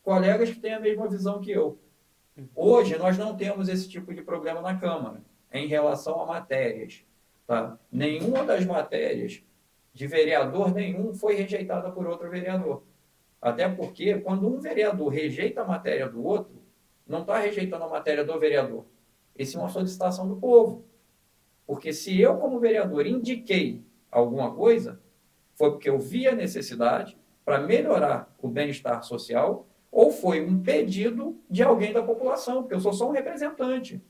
Speaker 3: colegas que têm a mesma visão que eu. Hoje, nós não temos esse tipo de problema na Câmara, em relação a matérias. Tá? Nenhuma das matérias de vereador nenhum foi rejeitada por outro vereador. Até porque, quando um vereador rejeita a matéria do outro, não está rejeitando a matéria do vereador. Isso é uma solicitação do povo. Porque se eu, como vereador, indiquei alguma coisa, foi porque eu vi a necessidade para melhorar o bem-estar social ou foi um pedido de alguém da população, porque eu sou só um representante.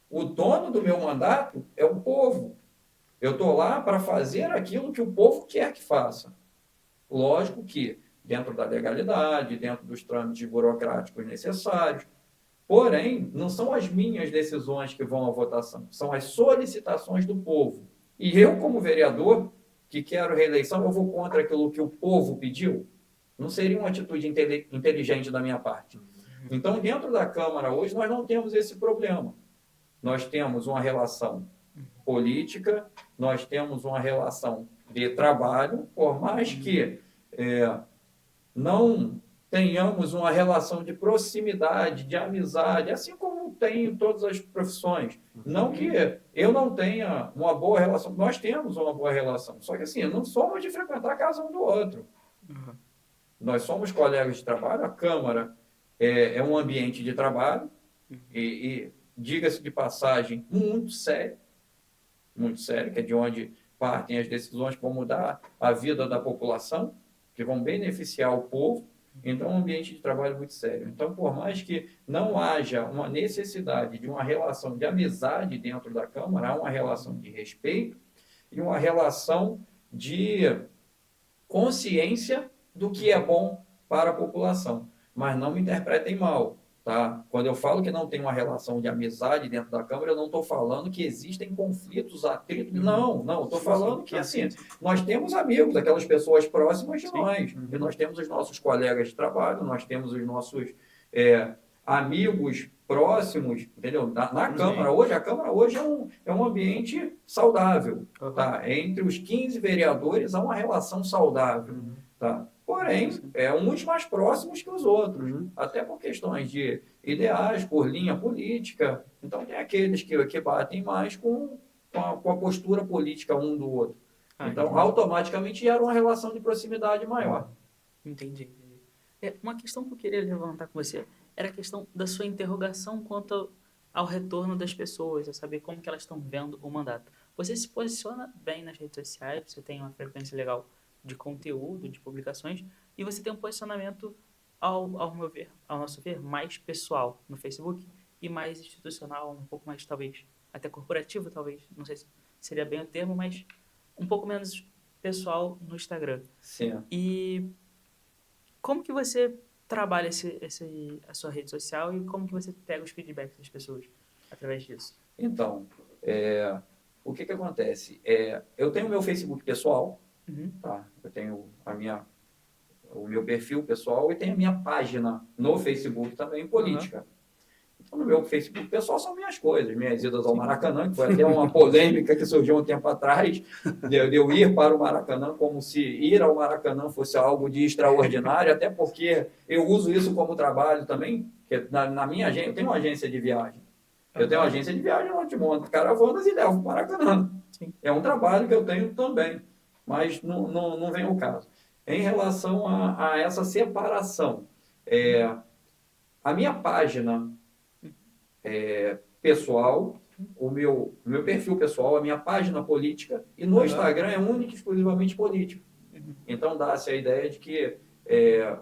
Speaker 3: O dono do meu mandato é o povo. Eu estou lá para fazer aquilo que o povo quer que faça. Lógico que dentro da legalidade, dentro dos trâmites burocráticos necessários. Porém, não são as minhas decisões que vão à votação, são as solicitações do povo. E eu, como vereador, que quero reeleição, eu vou contra aquilo que o povo pediu? Não seria uma atitude inteligente da minha parte. Então, dentro da Câmara hoje, nós não temos esse problema. Nós temos uma relação política, nós temos uma relação de trabalho, por mais que não tenhamos uma relação de proximidade, de amizade, assim como tem em todas as profissões. Não que eu não tenha uma boa relação, nós temos uma boa relação, só que assim, não somos de frequentar a casa um do outro. Nós somos colegas de trabalho, a Câmara é um ambiente de trabalho e diga-se de passagem, muito sério, que é de onde partem as decisões que vão mudar a vida da população, que vão beneficiar o povo. Então, é um ambiente de trabalho muito sério. Então, por mais que não haja uma necessidade de uma relação de amizade dentro da Câmara, há uma relação de respeito e uma relação de consciência do que é bom para a população. Mas não me interpretem mal. Tá? Quando eu falo que não tem uma relação de amizade dentro da Câmara, eu não estou falando que existem conflitos, atritos. Não, estou falando que assim, nós temos amigos, aquelas pessoas próximas de nós. E nós temos os nossos colegas de trabalho, nós temos os nossos amigos próximos, entendeu? Na Câmara hoje, a Câmara hoje é um ambiente saudável. Tá? Entre os 15 vereadores há uma relação saudável. Tá? Porém, uns mais próximos que os outros, até por questões de ideais, por linha política. Então, tem aqueles que batem mais com a postura política um do outro. Então, automaticamente, gera uma relação de proximidade maior.
Speaker 2: Entendi. Uma questão que eu queria levantar com você era a questão da sua interrogação quanto ao retorno das pessoas, a saber como que elas estão vendo o mandato. Você se posiciona bem nas redes sociais, você tem uma frequência legal de conteúdo, de publicações, e você tem um posicionamento, ao meu ver, ao nosso ver, mais pessoal no Facebook e mais institucional, um pouco mais, talvez, até corporativo, talvez, não sei se seria bem o termo, mas um pouco menos pessoal no Instagram.
Speaker 3: Sim.
Speaker 2: E como que você trabalha a sua rede social e como que você pega os feedbacks das pessoas através disso?
Speaker 3: Então, o que acontece? Eu tenho o meu Facebook pessoal,
Speaker 2: Uhum.
Speaker 3: tá? Eu tenho o meu perfil pessoal e tenho a minha página no Facebook também, política. Então, no meu Facebook pessoal são minhas coisas, minhas idas ao Maracanã, que foi até uma polêmica que surgiu um tempo atrás, de eu ir para o Maracanã, como se ir ao Maracanã fosse algo de extraordinário, até porque eu uso isso como trabalho também, porque na minha agência, eu tenho uma agência de viagem. Eu tenho uma agência de viagem onde monto caravanas e levo para o Maracanã.
Speaker 2: Sim.
Speaker 3: É um trabalho que eu tenho também, mas não vem ao caso. Em relação a essa separação, a minha página pessoal, o meu perfil pessoal, a minha página política, e no Instagram é única e exclusivamente político. Então dá-se a ideia de que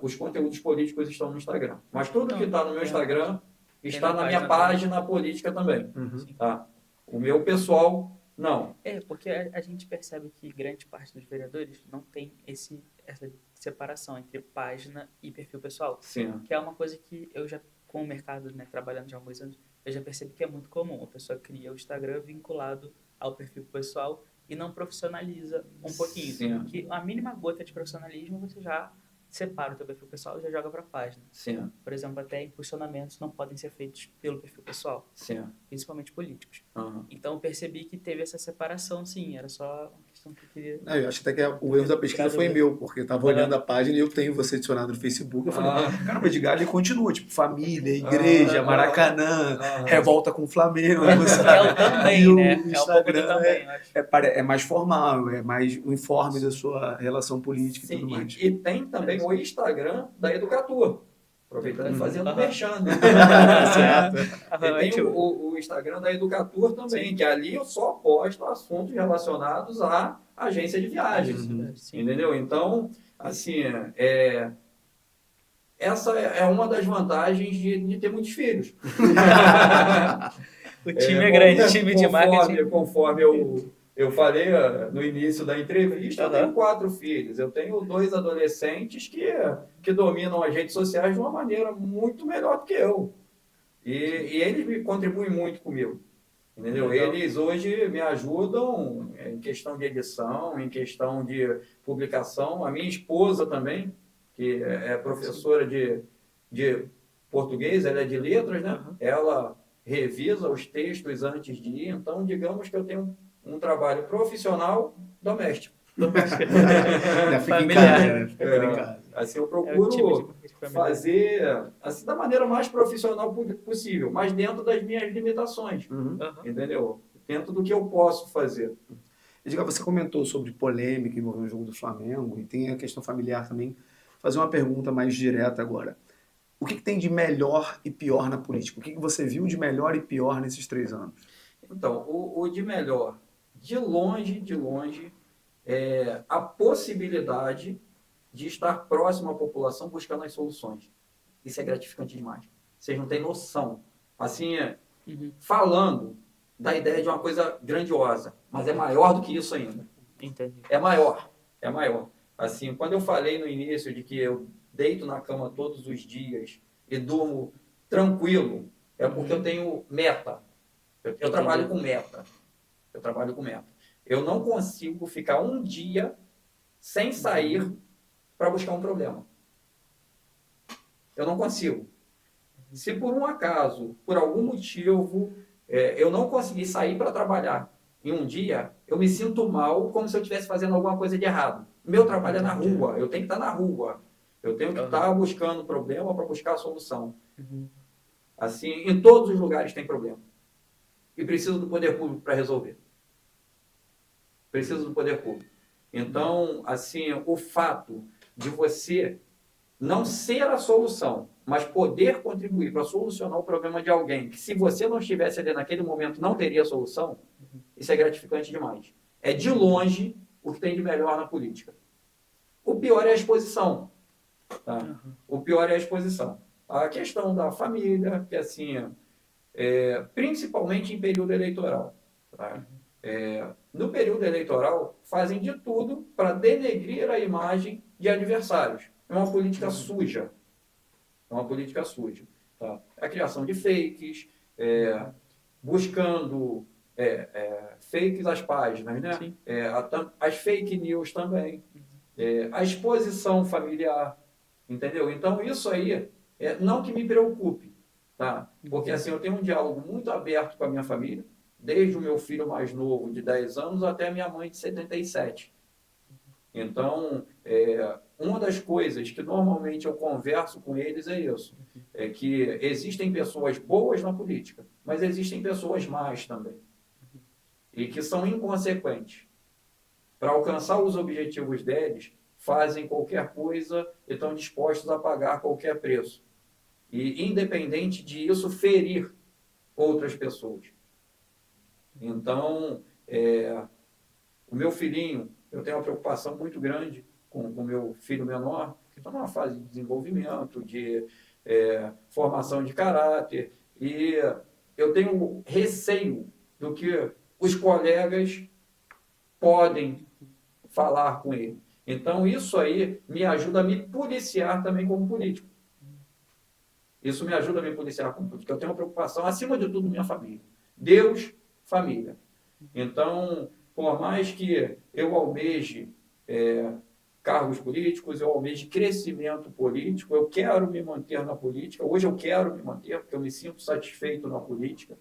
Speaker 3: os conteúdos políticos estão no Instagram. Mas tudo que está no meu Instagram está na minha página política também. Tá? O meu pessoal, não.
Speaker 2: Porque a gente percebe que grande parte dos vereadores não tem essa separação entre página e perfil pessoal.
Speaker 3: Sim.
Speaker 2: Que é uma coisa que eu já, com o mercado, né, trabalhando já há alguns anos, eu já percebi que é muito comum. A pessoa cria o Instagram vinculado ao perfil pessoal e não profissionaliza um pouquinho.
Speaker 3: Sim.
Speaker 2: Que a mínima gota de profissionalismo você já separa o teu perfil pessoal e já joga para a página.
Speaker 3: Sim.
Speaker 2: Por exemplo, até impulsionamentos não podem ser feitos pelo perfil pessoal,
Speaker 3: Sim.
Speaker 2: principalmente políticos.
Speaker 3: Uhum.
Speaker 2: Então eu percebi que teve essa separação, sim, era só uma questão que eu queria...
Speaker 1: Eu acho até que o erro da pesquisa foi meu, porque eu estava olhando a página e eu tenho você adicionado no Facebook. Eu falei, caramba, o Edgar ele continua, tipo, família, igreja, Maracanã, revolta com o Flamengo.
Speaker 2: Eu também, né?
Speaker 1: O
Speaker 2: É um pouco do
Speaker 1: Instagram
Speaker 2: também, eu acho.
Speaker 1: é mais formal, é mais um informe da sua relação política e tudo mais.
Speaker 3: E tem também o Instagram da Educatur. Aproveitando e fazendo merchan.
Speaker 2: Certo.
Speaker 3: E tem o Instagram da Educatur também, que ali eu só posto assuntos relacionados à agência de viagens. Entendeu? Então, assim, essa é uma das vantagens de ter muitos filhos.
Speaker 2: O time é grande, time de marketing.
Speaker 3: Conforme eu falei no início da entrevista, eu tenho 4 filhos. Eu tenho 2 adolescentes que dominam as redes sociais de uma maneira muito melhor do que eu. E eles me contribuem muito comigo. Entendeu?
Speaker 2: Legal.
Speaker 3: Eles hoje me ajudam em questão de edição, em questão de publicação. A minha esposa também, que é professora de português, ela é de letras, né? Ela revisa os textos antes de ir. Então, digamos que eu tenho um trabalho profissional doméstico.
Speaker 1: Já fica em casa, né? Fica em casa.
Speaker 3: Assim, eu procuro fazer assim, da maneira mais profissional possível, mas dentro das minhas limitações. Entendeu? Dentro do que eu posso fazer.
Speaker 1: Edgar, você comentou sobre polêmica envolvendo o jogo do Flamengo e tem a questão familiar também. Vou fazer uma pergunta mais direta agora. O que tem de melhor e pior na política? O que você viu de melhor e pior nesses 3 anos?
Speaker 3: Então, o de melhor, de longe, é a possibilidade de estar próximo à população buscando as soluções. Isso é gratificante demais. Vocês não têm noção. Assim, falando da ideia de uma coisa grandiosa, mas é maior do que isso ainda.
Speaker 2: Entendi.
Speaker 3: É maior. Assim, quando eu falei no início de que eu deito na cama todos os dias e durmo tranquilo, é porque eu tenho meta. Eu trabalho com meta. Eu não consigo ficar um dia sem sair para buscar um problema. Eu não consigo. Se por um acaso, por algum motivo, eu não conseguir sair para trabalhar em um dia, eu me sinto mal como se eu estivesse fazendo alguma coisa de errado. Meu trabalho é na rua, eu tenho que estar na rua. Eu tenho que estar buscando problema para buscar a solução. Assim, em todos os lugares tem problema. E preciso do poder público para resolver. Então, assim, o fato de você não ser a solução, mas poder contribuir para solucionar o problema de alguém, que se você não estivesse ali naquele momento não teria solução, isso é gratificante demais. É de longe o que tem de melhor na política. O pior é a exposição. Tá? O pior é a exposição. A questão da família, que assim, principalmente em período eleitoral. Tá? No período eleitoral, fazem de tudo para denegrir a imagem de adversários. É uma política suja. É uma política suja. Tá? A criação de fakes, buscando fakes às páginas, né? As fake news também. A exposição familiar, entendeu? Então, isso aí, não que me preocupe, tá? Porque assim, eu tenho um diálogo muito aberto com a minha família, desde o meu filho mais novo, de 10 anos, até a minha mãe, de 77. Então, uma das coisas que normalmente eu converso com eles é isso, é que existem pessoas boas na política, mas existem pessoas más também, e que são inconsequentes. Para alcançar os objetivos deles, fazem qualquer coisa e estão dispostos a pagar qualquer preço. E independente disso, ferir outras pessoas. Então, o meu filhinho, eu tenho uma preocupação muito grande com o meu filho menor, que está numa fase de desenvolvimento, de formação de caráter, e eu tenho receio do que os colegas podem falar com ele. Então, isso aí me ajuda a me policiar também como político. Isso me ajuda a me policiar como político. Eu tenho uma preocupação, acima de tudo, minha família. Deus, família. Então, por mais que eu almeje cargos políticos, eu almeje crescimento político, eu quero me manter na política. Hoje eu quero me manter, porque eu me sinto satisfeito na política.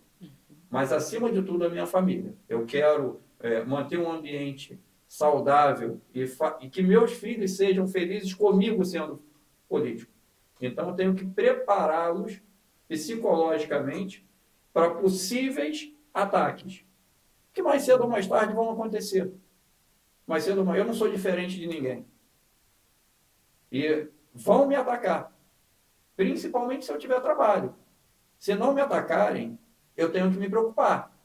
Speaker 3: Mas, acima de tudo, a minha família. Eu quero manter um ambiente saudável e que meus filhos sejam felizes comigo sendo político. Então, eu tenho que prepará-los psicologicamente para possíveis ataques, que mais cedo ou mais tarde vão acontecer. Mais cedo ou mais, eu não sou diferente de ninguém. E vão me atacar, principalmente se eu tiver trabalho. Se não me atacarem, eu tenho que me preocupar.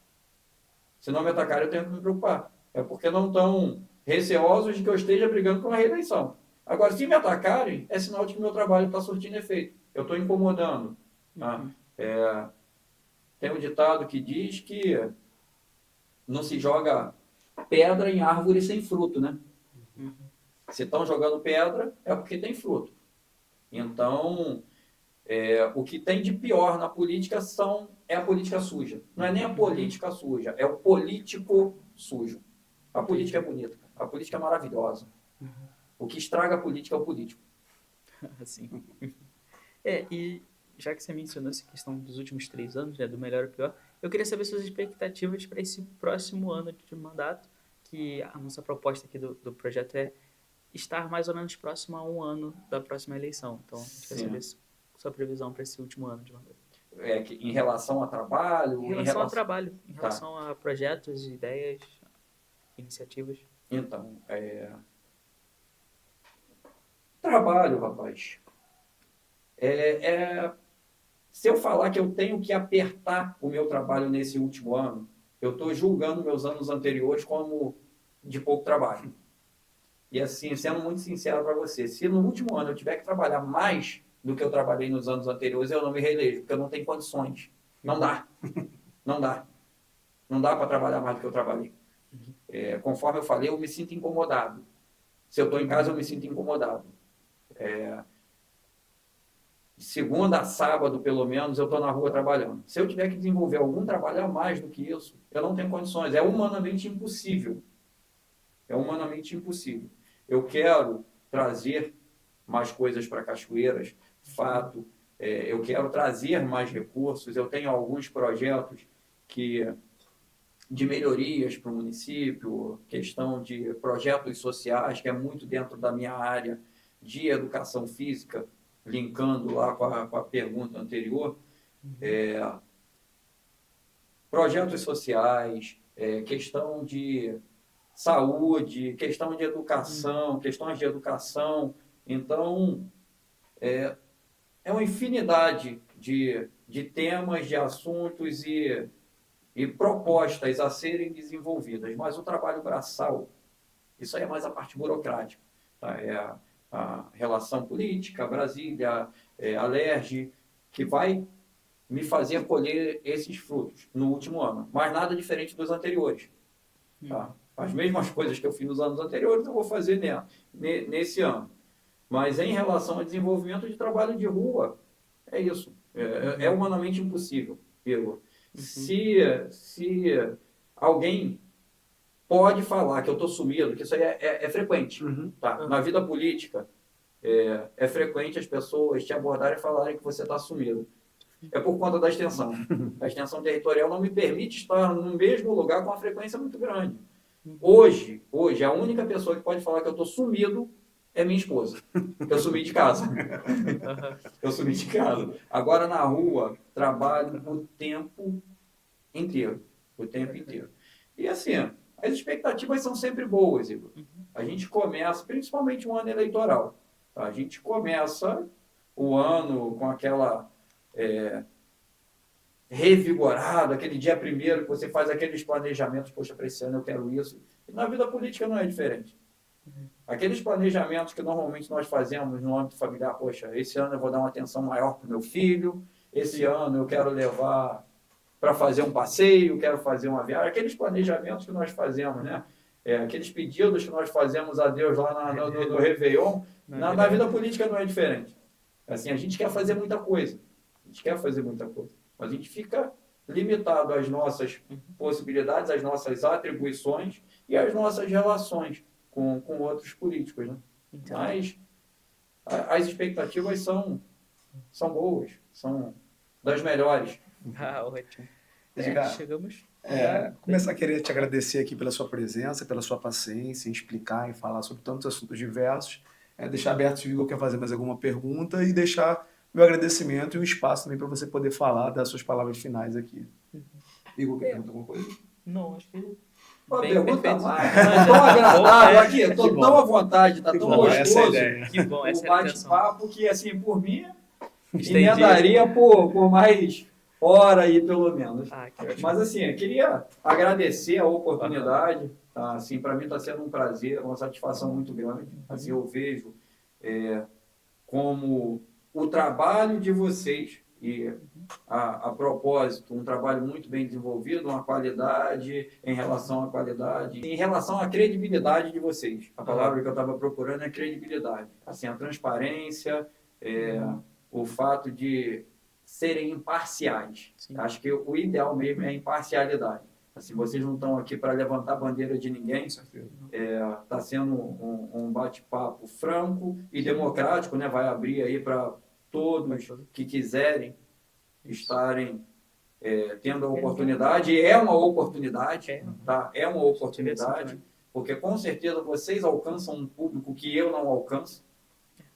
Speaker 3: Se não me atacarem, eu tenho que me preocupar. É porque não estão receosos de que eu esteja brigando por uma reeleição. Agora, se me atacarem, é sinal de que meu trabalho está surtindo efeito. Eu estou incomodando. Tá? Tem um ditado que diz que não se joga pedra em árvore sem fruto, né? Se estão jogando pedra, é porque tem fruto. Então, o que tem de pior na política é a política suja. Não é nem a política suja, é o político sujo. A política é bonita, a política é maravilhosa. O que estraga a política é o político.
Speaker 2: Assim. E já que você mencionou essa questão dos últimos 3 anos, né, do melhor ao pior, eu queria saber suas expectativas para esse próximo ano de mandato, que a nossa proposta aqui do projeto é estar mais ou menos próximo a 1 ano da próxima eleição. Então, a gente quer saber sua previsão para esse último ano de mandato.
Speaker 3: Em relação a trabalho?
Speaker 2: Em relação ao trabalho, em relação a projetos, ideias, iniciativas.
Speaker 3: Então, trabalho, rapaz. Se eu falar que eu tenho que apertar o meu trabalho nesse último ano, eu estou julgando meus anos anteriores como de pouco trabalho. E assim, sendo muito sincero para você, se no último ano eu tiver que trabalhar mais do que eu trabalhei nos anos anteriores, eu não me reelejo, porque eu não tenho condições. Não dá. Não dá. Não dá para trabalhar mais do que eu trabalhei. Conforme eu falei, eu me sinto incomodado. Se eu estou em casa, eu me sinto incomodado. De segunda a sábado, pelo menos, eu estou na rua trabalhando. Se eu tiver que desenvolver algum trabalho a mais do que isso, eu não tenho condições. É humanamente impossível. É humanamente impossível. Eu quero trazer mais coisas para Cachoeiras, fato. Eu quero trazer mais recursos. Eu tenho alguns projetos de melhorias para o município, questão de projetos sociais, que é muito dentro da minha área de educação física, linkando lá com a pergunta anterior. Projetos sociais, questão de saúde, questão de educação, questões de educação. Então, é uma infinidade de temas, de assuntos e propostas a serem desenvolvidas, mas o trabalho braçal, isso aí é mais a parte burocrática, tá? É a relação política, Brasília, a LERJ, que vai me fazer colher esses frutos no último ano, mas nada diferente dos anteriores. Tá? As mesmas coisas que eu fiz nos anos anteriores eu vou fazer nesse ano. Mas em relação ao desenvolvimento de trabalho de rua, é isso. É humanamente impossível, Igor. Se alguém pode falar que eu estou sumido, que isso aí é frequente. Tá? Na vida política, é frequente as pessoas te abordarem e falarem que você está sumido. É por conta da extensão. A extensão territorial não me permite estar no mesmo lugar com uma frequência muito grande. Hoje, a única pessoa que pode falar que eu estou sumido é minha esposa. Eu sumi de casa. Eu sumi de casa. Agora, na rua, trabalho o tempo inteiro. O tempo inteiro. E assim, as expectativas são sempre boas, Igor. A gente começa, principalmente um ano eleitoral, tá? A gente começa o ano com aquela revigorado, aquele dia primeiro que você faz aqueles planejamentos, poxa, para esse ano eu quero isso. E na vida política não é diferente. Aqueles planejamentos que normalmente nós fazemos no âmbito familiar, poxa, esse ano eu vou dar uma atenção maior para o meu filho, esse ano eu quero levar para fazer um passeio, quero fazer uma viagem, aqueles planejamentos que nós fazemos, né? Aqueles pedidos que nós fazemos a Deus lá no Réveillon, na vida política não é diferente. Assim, a gente quer fazer muita coisa. Mas a gente fica limitado às nossas possibilidades, às nossas atribuições e às nossas relações com outros políticos, né? Então, mas as expectativas são boas, são das melhores.
Speaker 2: Ótimo.
Speaker 1: Chegamos. Começar a querer te agradecer aqui pela sua presença, pela sua paciência em explicar e falar sobre tantos assuntos diversos. Deixar aberto se o Igor quer fazer mais alguma pergunta e deixar meu agradecimento e um espaço também para você poder falar das suas palavras finais aqui. Igor, quer perguntar alguma coisa?
Speaker 2: Não, acho que...
Speaker 3: Uma pergunta mais. Tão agradável aqui, estou tão à vontade, está tão gostoso.
Speaker 2: Que bom, essa
Speaker 3: o bate-papo que, assim, por mim,
Speaker 2: Estendido.
Speaker 3: emendaria por mais hora aí, pelo menos. Mas, assim, eu queria agradecer a oportunidade. Tá? Assim, para mim está sendo um prazer, uma satisfação muito grande. Assim, eu vejo como o trabalho de vocês, e a propósito, um trabalho muito bem desenvolvido, uma qualidade em relação à qualidade, em relação à credibilidade de vocês. A palavra que eu estava procurando é credibilidade. Assim, a transparência, o fato de serem imparciais.
Speaker 2: Sim.
Speaker 3: Acho que o ideal mesmo é a imparcialidade. Assim, vocês não estão aqui para levantar a bandeira de ninguém. Está sendo um bate-papo franco e democrático, né? Vai abrir aí para todos que quiserem estarem tendo a oportunidade. É uma oportunidade, tá? É uma oportunidade, porque com certeza vocês alcançam um público que eu não alcanço.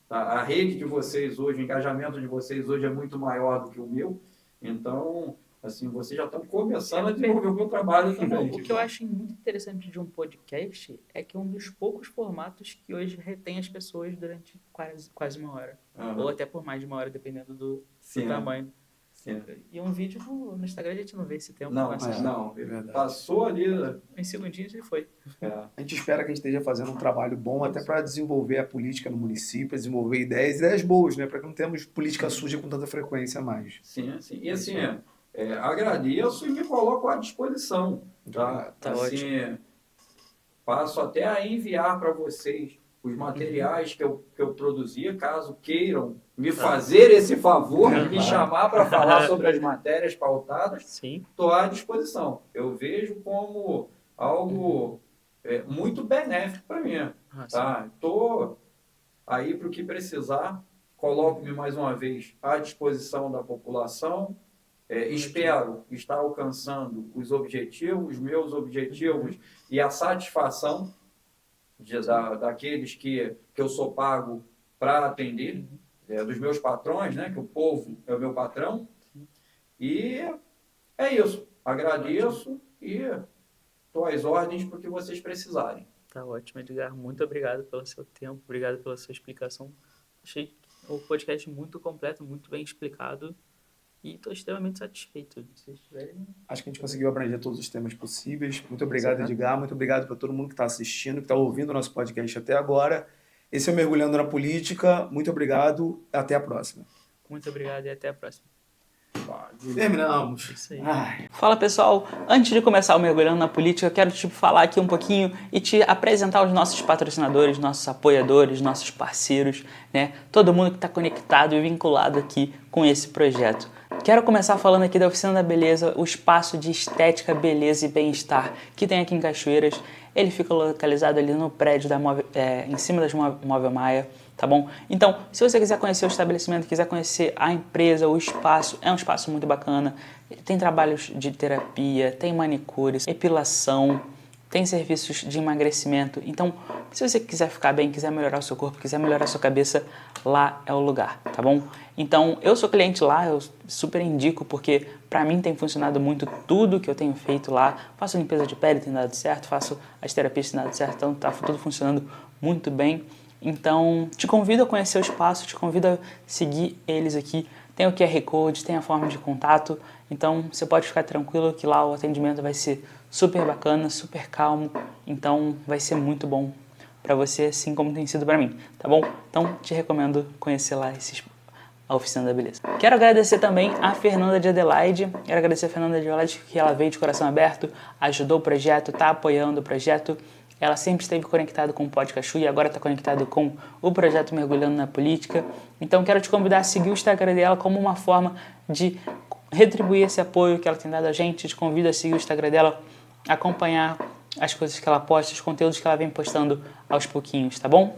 Speaker 3: Tá? A rede de vocês hoje, o engajamento de vocês hoje é muito maior do que o meu. Então, assim, vocês já estão começando a desenvolver o meu trabalho também.
Speaker 2: O que eu acho muito interessante de um podcast é que é um dos poucos formatos que hoje retém as pessoas durante quase uma hora. Ou até por mais de uma hora, dependendo do tamanho.
Speaker 3: Sim.
Speaker 2: E um vídeo no Instagram a gente não vê esse tempo.
Speaker 3: Não, passou ali.
Speaker 2: Em segundinhos e foi.
Speaker 1: A gente espera que a gente esteja fazendo um trabalho bom até para desenvolver a política no município, desenvolver ideias boas, né? Para que não tenhamos política suja com tanta frequência mais.
Speaker 3: Sim. E assim, agradeço e me coloco à disposição. Tá assim,
Speaker 2: ótimo.
Speaker 3: Passo até a enviar para vocês os materiais que eu produzia, caso queiram me fazer esse favor, me chamar para falar sobre as matérias pautadas, estou à disposição. Eu vejo como algo muito benéfico para mim. Estou aí para o que precisar, coloco-me mais uma vez à disposição da população. Espero estar alcançando os meus objetivos e a satisfação daqueles que eu sou pago para atender, dos meus patrões, né, que o povo é o meu patrão. E é isso. Agradeço e estou às ordens para o que vocês precisarem.
Speaker 2: Tá ótimo, Edgar. Muito obrigado pelo seu tempo, obrigado pela sua explicação. Achei o podcast muito completo, muito bem explicado. E estou extremamente satisfeito. Se vocês tiverem...
Speaker 1: Acho que a gente conseguiu abranger todos os temas possíveis. Muito obrigado,
Speaker 2: Certo.
Speaker 1: Edgar. Muito obrigado para todo mundo que está assistindo, que está ouvindo o nosso podcast até agora. Esse é o Mergulhando na Política. Muito obrigado. Até a próxima.
Speaker 2: Muito obrigado e até a próxima.
Speaker 1: Terminamos.
Speaker 2: Isso aí.
Speaker 1: Ai.
Speaker 4: Fala pessoal, antes de começar o Mergulhando na Política, eu quero te falar aqui um pouquinho e te apresentar os nossos patrocinadores, nossos apoiadores, nossos parceiros, né? Todo mundo que está conectado e vinculado aqui com esse projeto. Quero começar falando aqui da Oficina da Beleza, o espaço de estética, beleza e bem-estar que tem aqui em Cachoeiras. Ele fica localizado ali no prédio da em cima das Móvel Maia, tá bom? Então, se você quiser conhecer o estabelecimento, quiser conhecer a empresa, o espaço, é um espaço muito bacana. Tem trabalhos de terapia, tem manicures, epilação, tem serviços de emagrecimento. Então, se você quiser ficar bem, quiser melhorar o seu corpo, quiser melhorar a sua cabeça, lá é o lugar, tá bom? Então, eu sou cliente lá, eu super indico, porque pra mim tem funcionado muito tudo que eu tenho feito lá. Faço limpeza de pele, tem dado certo, faço as terapias, tem dado certo, então tá tudo funcionando muito bem. Então, te convido a conhecer o espaço, te convido a seguir eles aqui. Tem o QR Code, tem a forma de contato, então você pode ficar tranquilo que lá o atendimento vai ser super bacana, super calmo, então vai ser muito bom para você, assim como tem sido para mim, tá bom? Então, te recomendo conhecer lá a Oficina da Beleza. Quero agradecer também a Fernanda de Adelaide, que ela veio de coração aberto, ajudou o projeto, tá apoiando o projeto. Ela sempre esteve conectada com o Podcastu e agora está conectada com o projeto Mergulhando na Política. Então quero te convidar a seguir o Instagram dela como uma forma de retribuir esse apoio que ela tem dado a gente. Te convido a seguir o Instagram dela, acompanhar as coisas que ela posta, os conteúdos que ela vem postando aos pouquinhos, tá bom?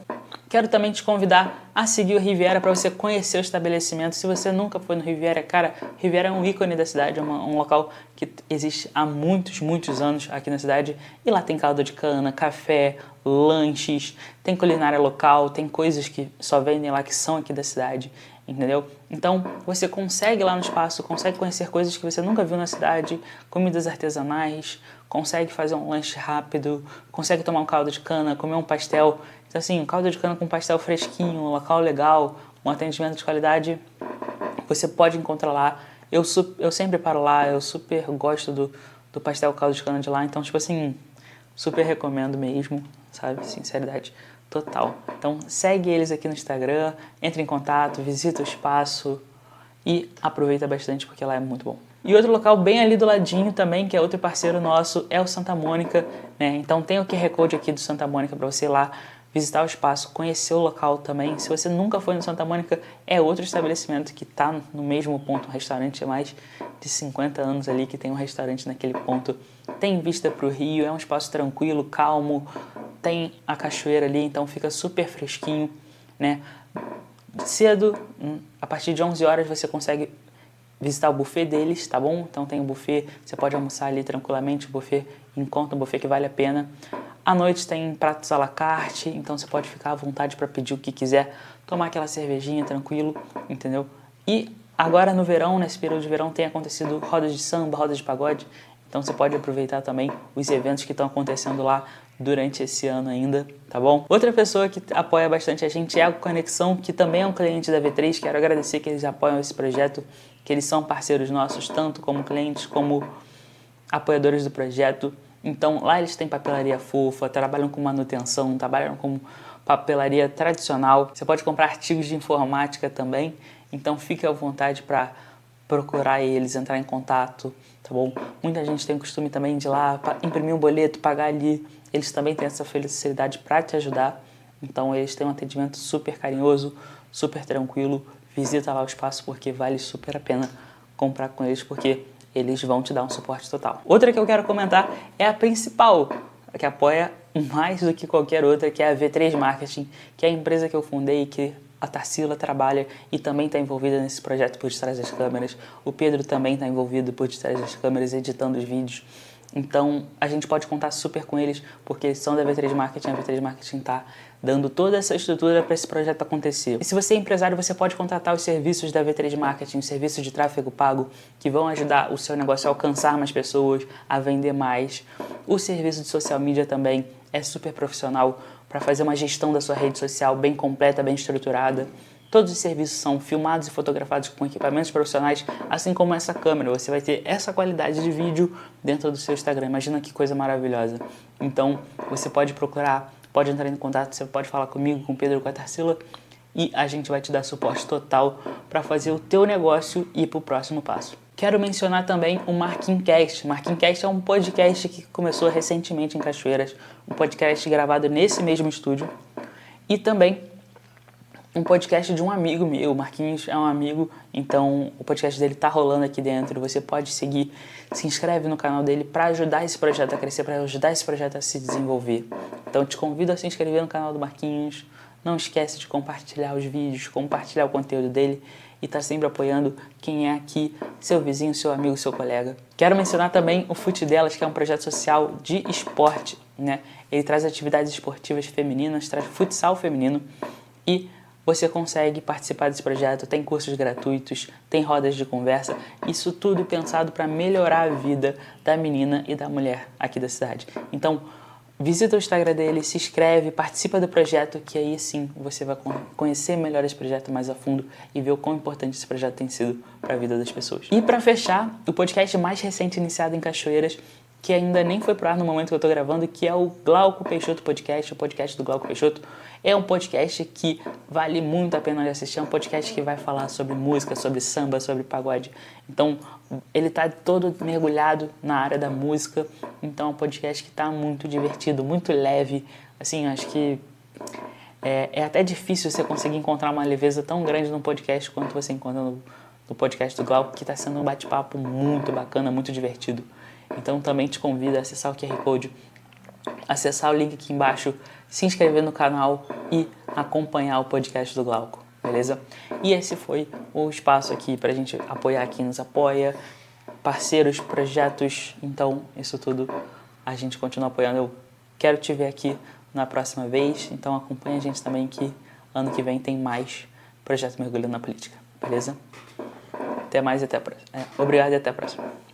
Speaker 4: Quero também te convidar a seguir o Riviera para você conhecer o estabelecimento. Se você nunca foi no Riviera, cara, Riviera é um ícone da cidade, é um local que existe há muitos, muitos anos aqui na cidade. E lá tem caldo de cana, café, lanches, tem culinária local, tem coisas que só vendem lá que são aqui da cidade, entendeu? Então, você consegue lá no espaço, consegue conhecer coisas que você nunca viu na cidade, comidas artesanais, consegue fazer um lanche rápido, consegue tomar um caldo de cana, comer um pastel. Então, assim, um caldo de cana com pastel fresquinho, um local legal, um atendimento de qualidade, você pode encontrar lá. Eu sempre paro lá, eu super gosto do pastel caldo de cana de lá. Então, tipo assim, super recomendo mesmo, sabe? Sinceridade total. Então, segue eles aqui no Instagram, entre em contato, visita o espaço e aproveita bastante porque lá é muito bom. E outro local bem ali do ladinho também, que é outro parceiro nosso, é o Santa Mônica, né? Então tem o QR Code aqui do Santa Mônica para você ir lá visitar o espaço, conhecer o local também. Se você nunca foi no Santa Mônica, é outro estabelecimento que está no mesmo ponto, um restaurante há mais de 50 anos ali, que tem um restaurante naquele ponto. Tem vista para o rio, é um espaço tranquilo, calmo, tem a cachoeira ali, então fica super fresquinho, né? Cedo, a partir de 11 horas você consegue visitar o buffet deles, tá bom? Então tem o buffet, você pode almoçar ali tranquilamente, o buffet em conta, um buffet que vale a pena. À noite tem pratos à la carte, então você pode ficar à vontade para pedir o que quiser, tomar aquela cervejinha tranquilo, entendeu? E agora no verão, nesse período de verão, tem acontecido rodas de samba, rodas de pagode, então você pode aproveitar também os eventos que estão acontecendo lá durante esse ano ainda, tá bom? Outra pessoa que apoia bastante a gente é a Conexão, que também é um cliente da V3. Quero agradecer que eles apoiam esse projeto, que eles são parceiros nossos, tanto como clientes como apoiadores do projeto. Então lá eles têm papelaria fofa, trabalham com manutenção, trabalham com papelaria tradicional. Você pode comprar artigos de informática também, então fique à vontade para procurar eles, entrar em contato, tá bom? Muita gente tem o costume também de ir lá imprimir um boleto, pagar ali. Eles também têm essa facilidade para te ajudar. Então eles têm um atendimento super carinhoso, super tranquilo. Visita lá o espaço porque vale super a pena comprar com eles, porque eles vão te dar um suporte total. Outra que eu quero comentar é a principal, que apoia mais do que qualquer outra, que é a V3 Marketing, que é a empresa que eu fundei, que a Tarsila trabalha e também está envolvida nesse projeto por detrás das câmeras. O Pedro também está envolvido por detrás das câmeras, editando os vídeos. Então, a gente pode contar super com eles, porque eles são da V3 Marketing, a V3 Marketing está dando toda essa estrutura para esse projeto acontecer. E se você é empresário, você pode contratar os serviços da V3 Marketing, os serviços de tráfego pago, que vão ajudar o seu negócio a alcançar mais pessoas, a vender mais. O serviço de social media também é super profissional para fazer uma gestão da sua rede social bem completa, bem estruturada. Todos os serviços são filmados e fotografados com equipamentos profissionais, assim como essa câmera. Você vai ter essa qualidade de vídeo dentro do seu Instagram. Imagina que coisa maravilhosa. Então, você pode procurar, pode entrar em contato, você pode falar comigo, com o Pedro, com a Tarsila, e a gente vai te dar suporte total para fazer o teu negócio ir para o próximo passo. Quero mencionar também o Marquincast. O Marquincast é um podcast que começou recentemente em Cachoeiras, um podcast gravado nesse mesmo estúdio, e também um podcast de um amigo meu. O Marquinhos é um amigo, então o podcast dele tá rolando aqui dentro. Você pode seguir, se inscreve no canal dele para ajudar esse projeto a crescer, para ajudar esse projeto a se desenvolver. Então te convido a se inscrever no canal do Marquinhos. Não esquece de compartilhar os vídeos, compartilhar o conteúdo dele e tá sempre apoiando quem é aqui, seu vizinho, seu amigo, seu colega. Quero mencionar também o Fute Delas, que é um projeto social de esporte, né? Ele traz atividades esportivas femininas, traz futsal feminino e você consegue participar desse projeto, tem cursos gratuitos, tem rodas de conversa, isso tudo pensado para melhorar a vida da menina e da mulher aqui da cidade. Então, visita o Instagram dele, se inscreve, participa do projeto, que aí sim você vai conhecer melhor esse projeto mais a fundo e ver o quão importante esse projeto tem sido para a vida das pessoas. E para fechar, o podcast mais recente iniciado em Cachoeiras, que ainda nem foi pro ar no momento que eu tô gravando, que é o Glauco Peixoto Podcast, o podcast do Glauco Peixoto. É um podcast que vale muito a pena de assistir, é um podcast que vai falar sobre música, sobre samba, sobre pagode. Então, ele tá todo mergulhado na área da música, então é um podcast que tá muito divertido, muito leve. Assim, acho que é até difícil você conseguir encontrar uma leveza tão grande num podcast quanto você encontra no podcast do Glauco, que tá sendo um bate-papo muito bacana, muito divertido. Então também te convido a acessar o QR Code, acessar o link aqui embaixo, se inscrever no canal e acompanhar o podcast do Glauco, beleza? E esse foi o espaço aqui pra gente apoiar quem nos apoia, parceiros, projetos, então isso tudo a gente continua apoiando. Eu quero te ver aqui na próxima vez, então acompanha a gente também que ano que vem tem mais Projeto Mergulhando na Política, beleza? Até mais e até a próxima. Obrigado e até a próxima.